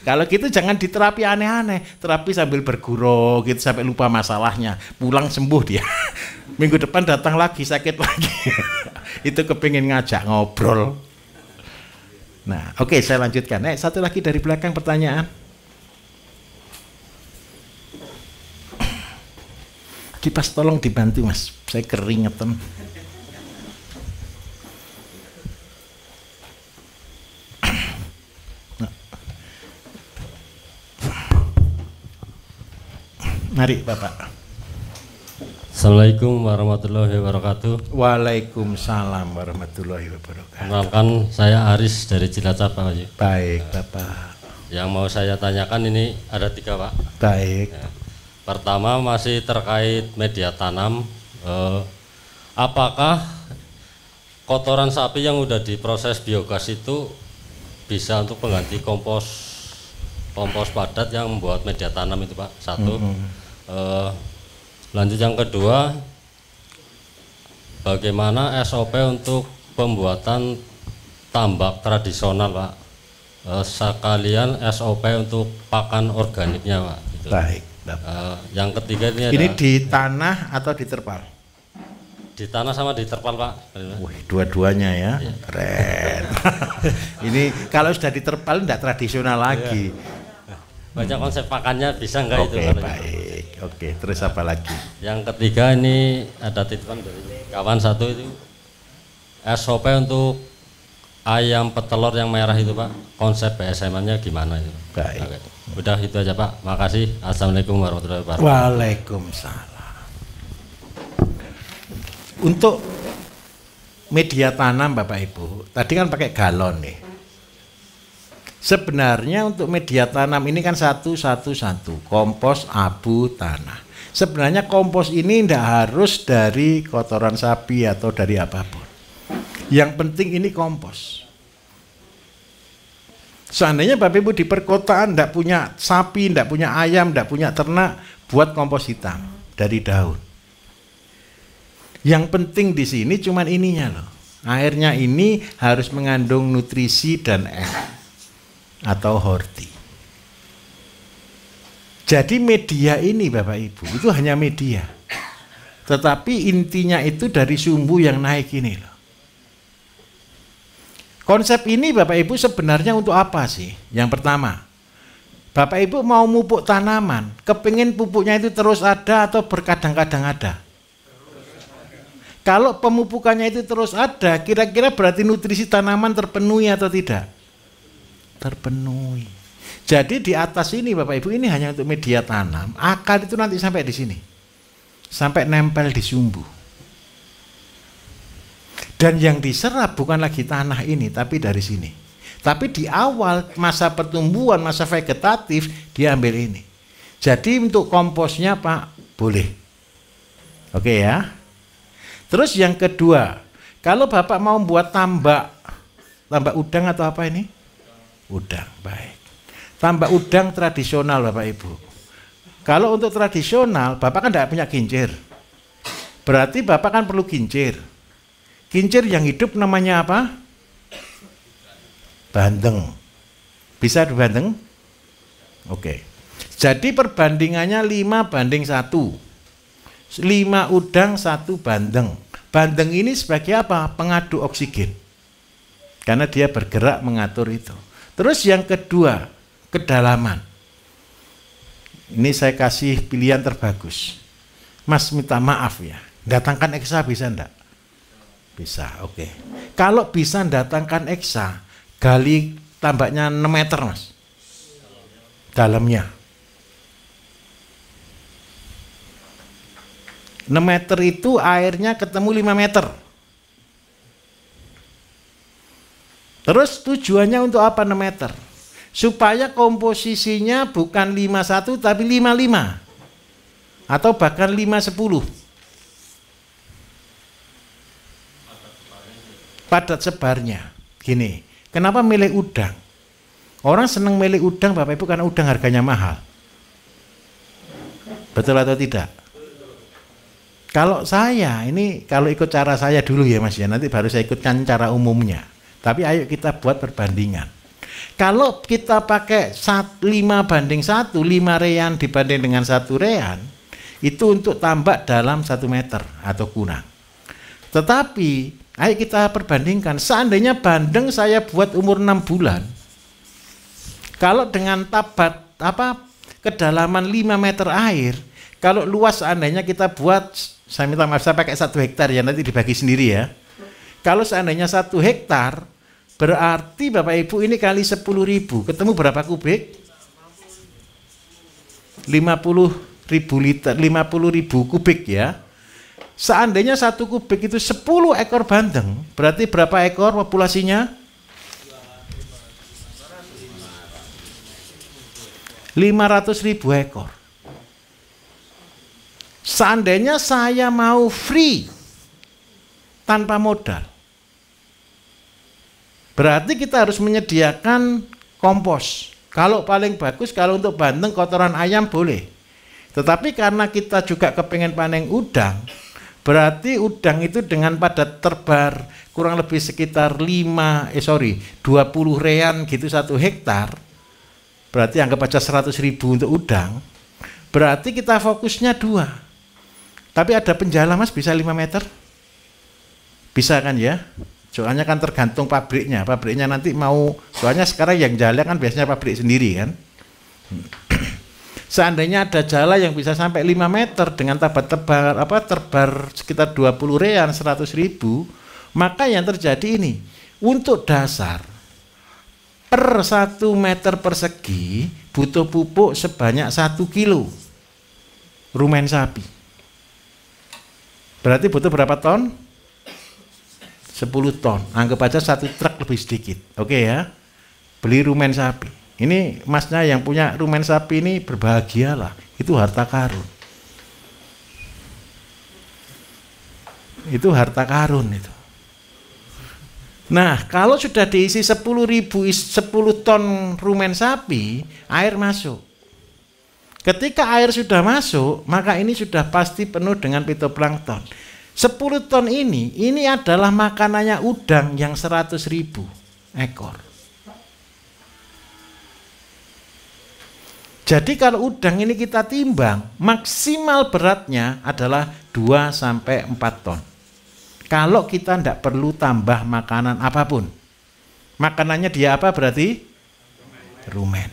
Kalau gitu jangan diterapi aneh-aneh. Terapi sambil bergurau gitu sampai lupa masalahnya. Pulang sembuh dia. Minggu depan datang lagi sakit lagi. Itu kepingin ngajak ngobrol. Nah, oke, saya lanjutkan. Satu lagi dari belakang pertanyaan. Kipas tolong dibantu Mas. Saya keringetan. Mari Bapak. Assalamualaikum warahmatullahi wabarakatuh. Waalaikumsalam warahmatullahi wabarakatuh. Kenalkan, saya Aris dari Cilacap Pak Haji. Baik Bapak. Yang mau saya tanyakan ini ada 3 Pak. Baik. Ya. Pertama masih terkait media tanam. Apakah kotoran sapi yang udah diproses biogas itu bisa untuk pengganti kompos padat yang membuat media tanam itu Pak? Satu. Lanjut yang kedua, bagaimana SOP untuk pembuatan tambak tradisional Pak? Sekalian SOP untuk pakan organiknya Pak. Gitu. Baik. Yang ketiga ini di tanah atau di terpal? Di tanah sama di terpal Pak. Wih, dua-duanya ya. Iya. Keren. Ini kalau sudah di terpal tidak tradisional lagi. Banyak konsep pakannya bisa enggak itu? Oke, baik. Oke, terus apa lagi? Yang ketiga ini ada titipan dari kawan satu itu, SOP untuk ayam petelur yang merah itu Pak, konsep PSM-nya gimana itu? Baik. Oke. Udah itu aja Pak, makasih. Assalamualaikum warahmatullahi wabarakatuh. Waalaikumsalam. Untuk media tanam Bapak Ibu, tadi kan pakai galon nih. Sebenarnya untuk media tanam ini kan satu, kompos, abu, tanah. Sebenarnya kompos ini tidak harus dari kotoran sapi atau dari apapun. Yang penting ini kompos. Seandainya Bapak Ibu di perkotaan tidak punya sapi, tidak punya ayam, tidak punya ternak, buat kompos hitam dari daun. Yang penting di sini cuman ininya loh. Airnya ini harus mengandung nutrisi dan atau horti. Jadi media ini Bapak Ibu itu hanya media. Tetapi intinya itu dari sumbu yang naik ini loh. Konsep ini Bapak Ibu sebenarnya untuk apa sih? Yang pertama, Bapak Ibu mau mupuk tanaman, kepingin pupuknya itu terus ada atau berkadang-kadang ada? Kalau pemupukannya itu terus ada, kira-kira berarti nutrisi tanaman terpenuhi atau tidak? Terpenuhi. Jadi di atas ini Bapak Ibu ini hanya untuk media tanam, akar itu nanti sampai di sini. Sampai nempel di sumbu. Dan yang diserap bukan lagi tanah ini, tapi dari sini. Tapi di awal masa pertumbuhan, masa vegetatif, dia ambil ini. Jadi untuk komposnya Pak, boleh. Oke ya. Terus yang kedua, kalau Bapak mau buat tambak udang atau apa ini? Udang, baik. Tambak udang tradisional Bapak Ibu. Kalau untuk tradisional, Bapak kan tidak punya kincir. Berarti Bapak kan perlu kincir. Kincir yang hidup namanya apa? Bandeng. Bisa dibandeng? Oke. Jadi perbandingannya 5:1. 5 udang 1 bandeng. Bandeng ini sebagai apa? Pengaduk oksigen. Karena dia bergerak mengatur itu. Terus yang kedua, kedalaman. Ini saya kasih pilihan terbagus. Mas minta maaf ya, datangkan eksa bisa enggak? Bisa, oke. Kalau bisa datangkan eksa, gali tambaknya 6 meter Mas. Dalamnya. 6 meter itu airnya ketemu 5 meter. Terus tujuannya untuk apa 6 meter? Supaya komposisinya bukan 5:1 tapi 5:5. Atau bahkan 5:10. Padat sebarnya. Gini, kenapa milih udang? Orang senang milih udang Bapak Ibu karena udang harganya mahal. Betul atau tidak? Kalau saya, ini kalau ikut cara saya dulu ya Mas ya, nanti baru saya ikutkan cara umumnya. Tapi ayo kita buat perbandingan. Kalau kita pakai 5:1, 5 rean dibanding dengan 1 rean, itu untuk tambak dalam 1 meter atau kurang. Tetapi, ayo kita perbandingkan, seandainya bandeng saya buat umur 6 bulan, kalau dengan kedalaman 5 meter air, kalau luas seandainya kita buat, saya minta maaf saya pakai 1 hektar ya, nanti dibagi sendiri ya. Kalau seandainya 1 hektar, berarti Bapak Ibu ini kali 10.000, ketemu berapa kubik? 50.000 liter, 50.000 kubik ya. Seandainya 1 kubik itu 10 ekor bandeng, berarti berapa ekor populasinya? 500.000 ekor. Seandainya saya mau free tanpa modal, berarti kita harus menyediakan kompos. Kalau paling bagus kalau untuk bandeng kotoran ayam boleh. Tetapi karena kita juga kepengen panen udang, berarti udang itu dengan padat terbar kurang lebih sekitar 20 rean gitu 1 hektar. Berarti anggap aja 100.000 untuk udang. Berarti kita fokusnya 2. Tapi ada penjala Mas bisa 5 meter? Bisa kan ya? Soalnya kan tergantung pabriknya. Pabriknya nanti mau, soalnya sekarang yang jala kan biasanya pabrik sendiri kan. Seandainya ada jala yang bisa sampai 5 meter dengan terbar sekitar 20 rean 100.000, maka yang terjadi ini, untuk dasar per 1 meter persegi butuh pupuk sebanyak 1 kilo rumen sapi. Berarti butuh berapa ton? 10 ton. Anggap aja 1 truk lebih sedikit. Oke ya. Beli rumen sapi. Ini masnya yang punya rumen sapi ini berbahagialah. Itu harta karun. Itu harta karun itu. Nah, kalau sudah diisi 10 ton rumen sapi, air masuk. Ketika air sudah masuk, maka ini sudah pasti penuh dengan fitoplankton. 10 ton ini adalah makanannya udang yang 100.000 ekor. Jadi kalau udang ini kita timbang, maksimal beratnya adalah 2-4 ton. Kalau kita tidak perlu tambah makanan apapun. Makanannya dia apa berarti? Rumen.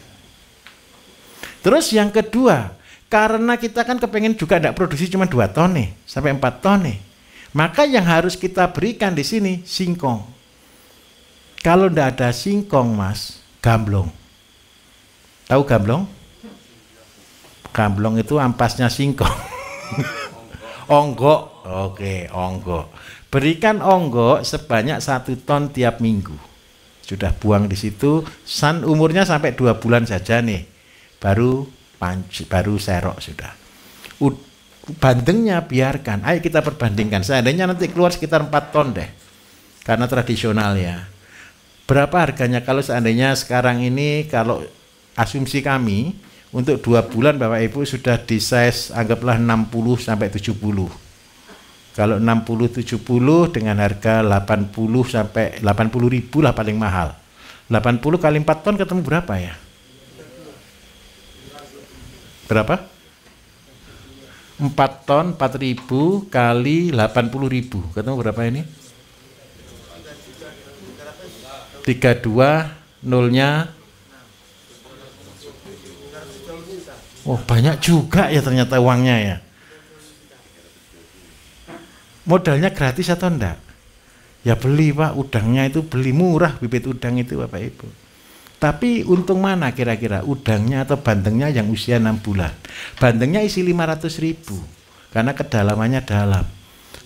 Terus yang kedua, karena kita kan kepengen juga tidak produksi cuma 2 ton nih, sampai 4 ton nih. Maka yang harus kita berikan di sini singkong. Kalau tidak ada singkong, Mas, gamblong. Tahu gamblong? Gamblong itu ampasnya singkong. Onggok. Oke, onggok. Berikan onggok sebanyak 1 ton tiap minggu. Sudah buang di situ, umurnya sampai 2 bulan saja nih. Baru serok sudah. Bandengnya biarkan. Ayo kita perbandingkan. Seandainya nanti keluar sekitar 4 ton deh. Karena tradisional ya. Berapa harganya kalau seandainya sekarang ini, kalau asumsi kami untuk 2 bulan Bapak Ibu sudah di size anggaplah 60 sampai 70. Kalau 60-70 dengan harga 80 sampai 80 ribu lah paling mahal. 80 kali 4 ton ketemu berapa ya? Berapa? 4 ton 4.000 kali 80.000 ketemu berapa ini? 32 nolnya. Oh banyak juga ya ternyata uangnya ya. Modalnya gratis atau enggak? Ya beli Pak, udangnya itu beli murah, bibit udang itu Bapak Ibu. Tapi untung mana kira-kira? Udangnya atau bandengnya yang usia 6 bulan. Bandengnya isi 500.000 karena kedalamannya dalam.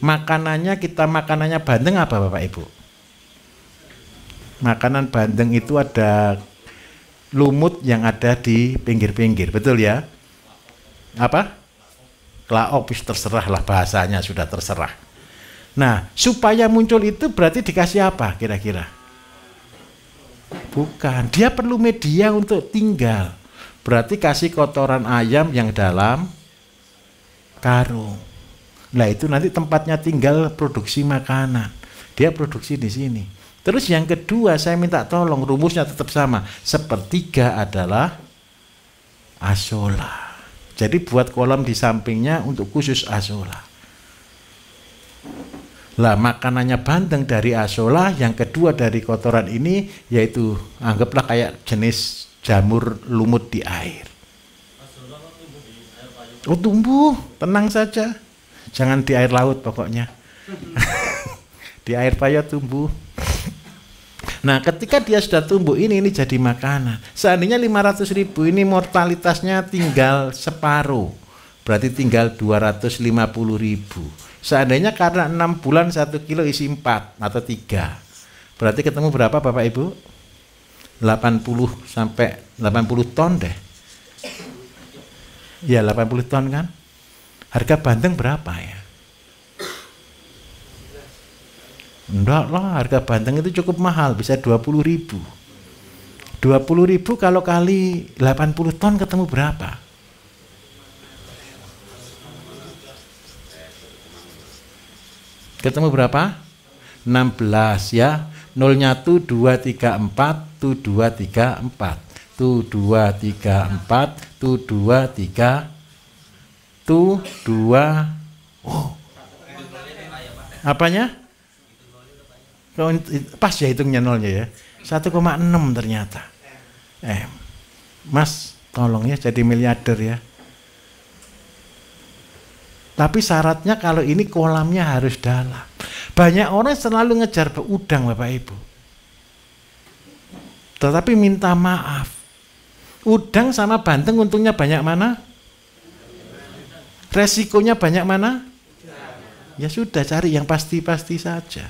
Makanannya makanannya bandeng apa Bapak Ibu? Makanan bandeng itu ada lumut yang ada di pinggir-pinggir, betul ya? Apa? Klaop, terserah lah bahasanya, sudah terserah. Nah, supaya muncul itu berarti dikasih apa kira-kira? Bukan, dia perlu media untuk tinggal. Berarti kasih kotoran ayam yang dalam karung. Nah itu nanti tempatnya tinggal produksi makanan. Dia produksi di sini. Terus yang kedua saya minta tolong rumusnya tetap sama. 1/3 adalah asola. Jadi buat kolom di sampingnya untuk khusus asola. Lah makanannya bandeng dari asola, yang kedua dari kotoran ini yaitu anggaplah kayak jenis jamur lumut di air. Oh tumbuh, tenang saja. Jangan di air laut pokoknya. Di air payah tumbuh. Nah ketika dia sudah tumbuh ini jadi makanan. Seandainya 500.000 ini mortalitasnya tinggal separuh. Berarti tinggal 250.000. Seandainya karena 6 bulan 1 kilo isi 4 atau 3. Berarti ketemu berapa Bapak Ibu? 80 sampai 80 ton deh. Ya 80 ton kan. Harga bandeng berapa ya? Enggak lah, harga bandeng itu cukup mahal, bisa 20.000. 20.000 kalau kali 80 ton ketemu berapa? Ketemu berapa? 16 ya. Nolnya tuh 2, 3, 4, tuh 2, 3, 4. Tuh 2, 3, 4, tuh 2, 3, tuh 2. Oh. Apanya? Pas ya hitungnya nolnya ya. 1,6 ternyata. Mas, tolong ya jadi miliarder ya. Tapi syaratnya kalau ini kolamnya harus dalam. Banyak orang selalu ngejar udang Bapak Ibu. Tetapi minta maaf. Udang sama bandeng untungnya banyak mana? Resikonya banyak mana? Ya sudah cari yang pasti-pasti saja.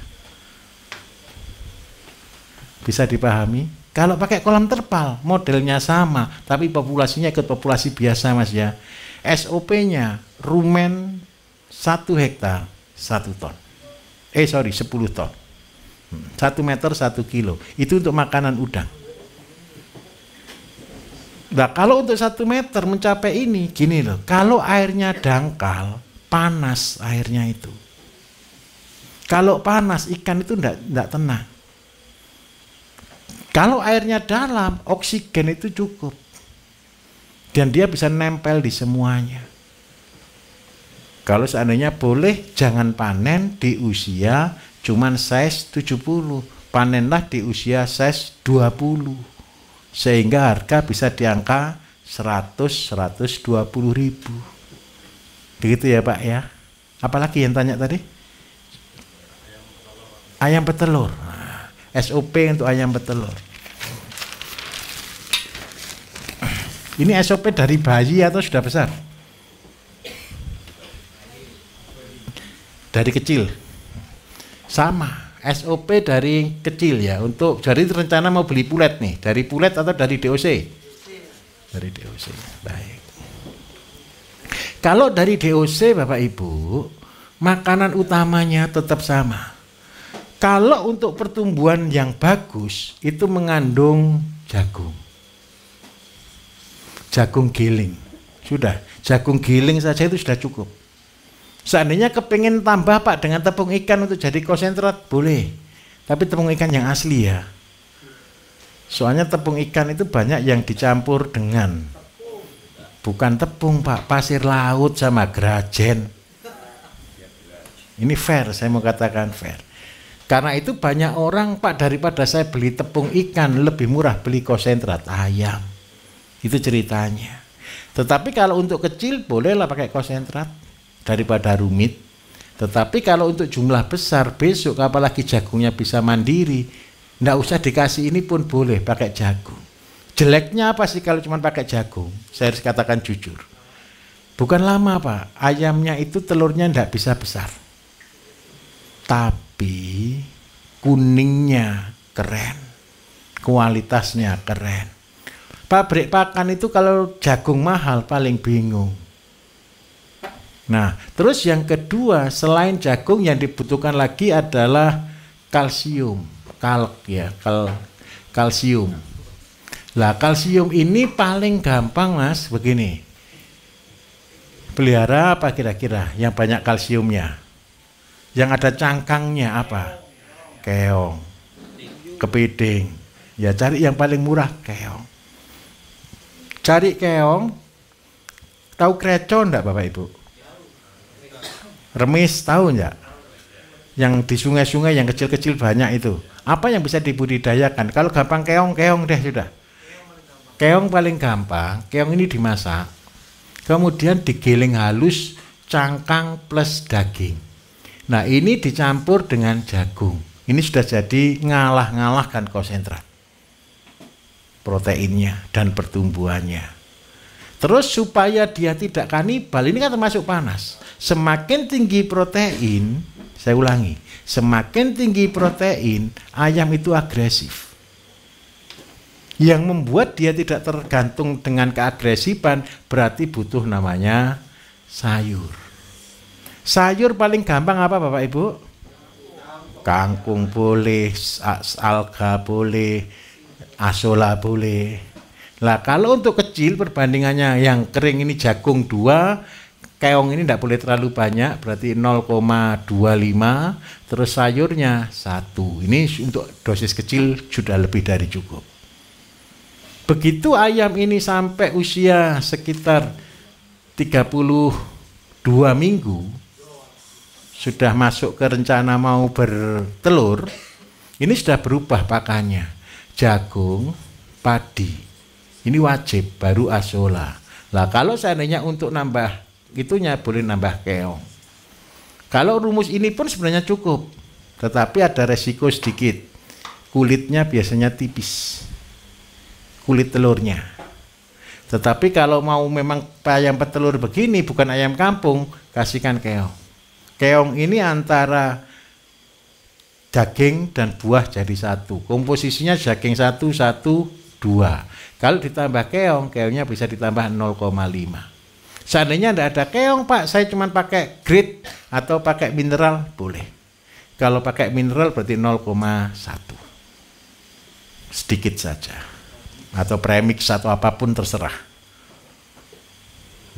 Bisa dipahami? Kalau pakai kolam terpal, modelnya sama, tapi populasinya ikut populasi biasa Mas ya. SOP-nya rumen 1 hektar 1 ton. 10 ton. 1 meter 1 kilo. Itu untuk makanan udang. Nah kalau untuk 1 meter mencapai ini, gini loh. Kalau airnya dangkal, panas airnya itu. Kalau panas, ikan itu enggak tenang. Kalau airnya dalam, oksigen itu cukup. Dan dia bisa nempel di semuanya. Kalau seandainya boleh, jangan panen di usia cuman size 70. panenlah di usia size 20 sehingga harga bisa di angka 100-120 ribu. Begitu ya Pak ya. Apalagi yang tanya tadi? Ayam petelur. Nah, SOP untuk ayam petelur. Ini SOP dari bayi atau sudah besar? Dari kecil. Sama. SOP dari kecil ya. Untuk jadi rencana mau beli pulet nih. Dari pulet atau dari DOC? Dari DOC. Baik. Kalau dari DOC Bapak Ibu, makanan utamanya tetap sama. Kalau untuk pertumbuhan yang bagus itu mengandung jagung. Jagung giling. Sudah, jagung giling saja itu sudah cukup. Seandainya kepingin tambah Pak dengan tepung ikan untuk jadi konsentrat, boleh. Tapi tepung ikan yang asli ya. Soalnya tepung ikan itu banyak yang dicampur dengan, bukan tepung Pak, pasir laut sama grajen. Ini fair, saya mau katakan fair. Karena itu banyak orang Pak, daripada saya beli tepung ikan, lebih murah beli konsentrat ayam. Itu ceritanya. Tetapi kalau untuk kecil bolehlah pakai konsentrat daripada rumit. Tetapi kalau untuk jumlah besar besok apalagi jagungnya bisa mandiri, nggak usah dikasih ini pun boleh pakai jagung. Jeleknya apa sih kalau cuma pakai jagung? Saya harus katakan jujur. Bukan lama Pak, ayamnya itu telurnya nggak bisa besar. Tapi kuningnya keren, kualitasnya keren. Pabrik pakan itu kalau jagung mahal paling bingung. Nah, terus yang kedua selain jagung yang dibutuhkan lagi adalah kalsium, kalsium. Lah kalsium ini paling gampang Mas begini. Pelihara apa kira-kira yang banyak kalsiumnya? Yang ada cangkangnya apa? Keong, kepiting. Ya cari yang paling murah keong. Cari keong. Tahu krecon enggak Bapak Ibu? Remis tahu enggak? Yang di sungai-sungai yang kecil-kecil banyak itu. Apa yang bisa dibudidayakan? Kalau gampang keong deh sudah. Keong paling gampang. Keong ini dimasak. Kemudian digiling halus cangkang plus daging. Nah ini dicampur dengan jagung. Ini sudah jadi ngalah-ngalahkan konsentrat proteinnya dan pertumbuhannya. Terus supaya dia tidak kanibal, ini kan termasuk panas. Semakin tinggi protein, saya ulangi, semakin tinggi protein, ayam itu agresif. Yang membuat dia tidak tergantung dengan keagresifan, berarti butuh namanya sayur. Sayur paling gampang apa Bapak Ibu? Kangkung boleh, alga boleh, asola boleh. Lah kalau untuk kecil perbandingannya yang kering ini jagung 2, keong ini tidak boleh terlalu banyak, berarti 0,25, terus sayurnya 1. Ini untuk dosis kecil sudah lebih dari cukup. Begitu ayam ini sampai usia sekitar 32 minggu, sudah masuk ke rencana mau bertelur, ini sudah berubah pakannya. Jagung, padi, ini wajib, baru asola. Lah kalau seandainya untuk nambah itunya boleh nambah keong. Kalau rumus ini pun sebenarnya cukup, tetapi ada resiko sedikit. Kulitnya biasanya tipis, kulit telurnya. Tetapi kalau mau memang ayam petelur begini, bukan ayam kampung, kasihkan keong. Keong ini antara daging dan buah jadi satu. Komposisinya daging 1, 2. Kalau ditambah keong, keongnya bisa ditambah 0,5. Seandainya tidak ada keong Pak, saya cuma pakai grade atau pakai mineral, boleh. Kalau pakai mineral berarti 0,1. Sedikit saja. Atau premix atau apapun terserah.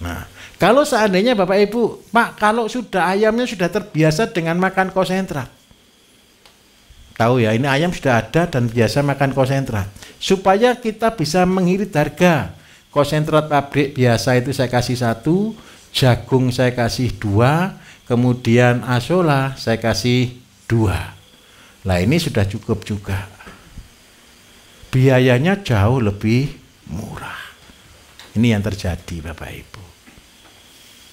Nah, kalau seandainya Bapak Ibu, Pak, kalau sudah ayamnya sudah terbiasa dengan makan konsentrat. Tahu ya, ini ayam sudah ada dan biasa makan konsentrat. Supaya kita bisa mengirit harga. Konsentrat pabrik biasa itu saya kasih 1, jagung saya kasih 2, kemudian asola saya kasih 2. Lah ini sudah cukup juga. Biayanya jauh lebih murah. Ini yang terjadi Bapak Ibu.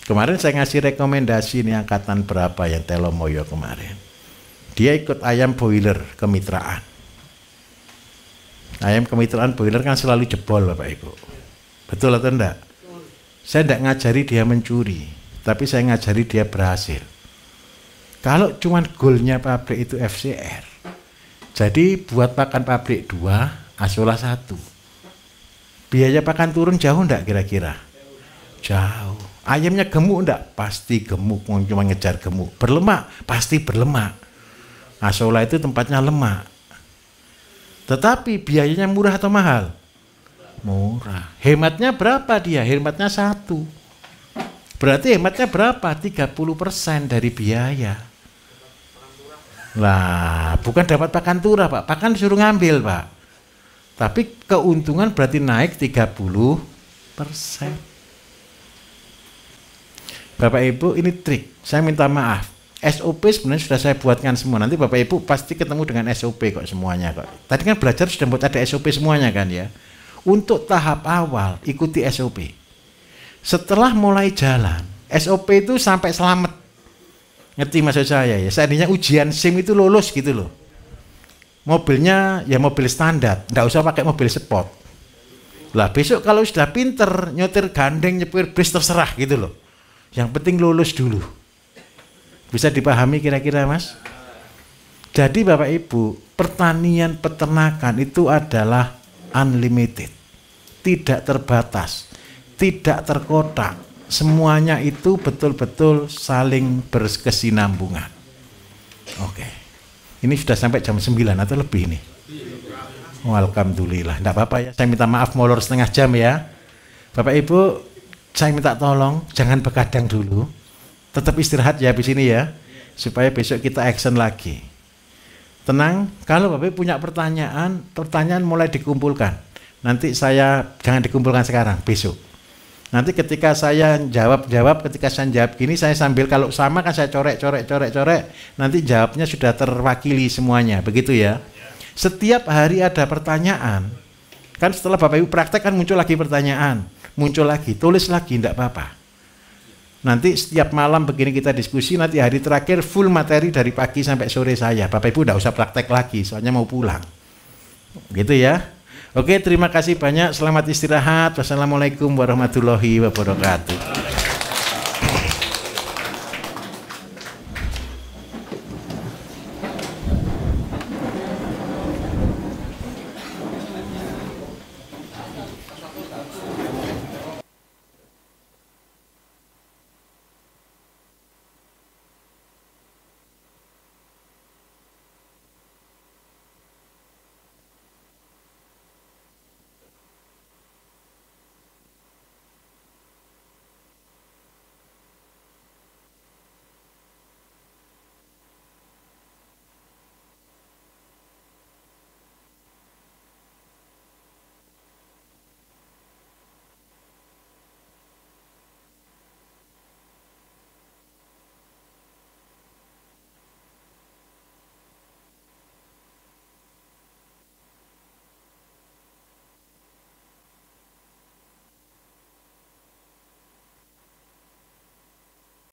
Kemarin saya ngasih rekomendasi ini angkatan berapa yang Telomoyo kemarin. Dia ikut ayam boiler kemitraan. Ayam kemitraan boiler kan selalu jebol Bapak Ibu. Betul atau enggak? Saya enggak ngajari dia mencuri, tapi saya ngajari dia berhasil. Kalau cuman goalnya pabrik itu FCR, jadi buat pakan pabrik 2, Asola 1. Biaya pakan turun jauh enggak kira-kira? Jauh. Ayamnya gemuk enggak? Pasti gemuk, cuma ngejar gemuk. Berlemak? Pasti berlemak. Asola itu tempatnya lemak. Tetapi biayanya murah atau mahal? Murah. Hematnya berapa dia? Hematnya 1. Berarti hematnya berapa? 30% dari biaya. Lah, bukan dapat pakan turah Pak. Pakan disuruh ngambil Pak. Tapi keuntungan berarti naik 30%. Bapak Ibu, ini trik. Saya minta maaf. SOP sebenarnya sudah saya buatkan semua. Nanti Bapak Ibu pasti ketemu dengan SOP kok semuanya kok. Tadi kan belajar sudah buat ada SOP semuanya kan ya. Untuk tahap awal ikuti SOP. Setelah mulai jalan, SOP itu sampai selamat. Ngerti maksud saya ya? Seandainya ujian SIM itu lulus gitu loh. Mobilnya ya mobil standar, nggak usah pakai mobil sport. Lah besok kalau sudah pinter nyetir gandeng, nyetir bis terserah gitu loh. Yang penting lulus dulu. Bisa dipahami kira-kira Mas? Jadi Bapak Ibu, pertanian peternakan itu adalah unlimited, tidak terbatas, tidak terkotak. Semuanya itu betul-betul saling berkesinambungan. Oke. Ini sudah sampai jam 9 atau lebih nih? Oh, alhamdulillah. Enggak apa-apa ya. Saya minta maaf molor setengah jam ya. Bapak Ibu, saya minta tolong jangan begadang dulu. Tetap istirahat ya habis ini ya, supaya besok kita action lagi. Tenang, kalau Bapak punya pertanyaan mulai dikumpulkan. Nanti saya jangan dikumpulkan sekarang, besok. Nanti ketika saya jawab, ketika saya jawab gini, saya sambil kalau sama kan saya corek. Nanti jawabnya sudah terwakili semuanya, begitu ya. Setiap hari ada pertanyaan. Kan setelah Bapak Ibu praktek kan muncul lagi pertanyaan, muncul lagi, tulis lagi, enggak apa-apa. Nanti setiap malam begini kita diskusi, nanti hari terakhir full materi dari pagi sampai sore saya. Bapak Ibu enggak usah praktek lagi, soalnya mau pulang. Gitu ya. Oke, terima kasih banyak. Selamat istirahat. Wassalamualaikum warahmatullahi wabarakatuh.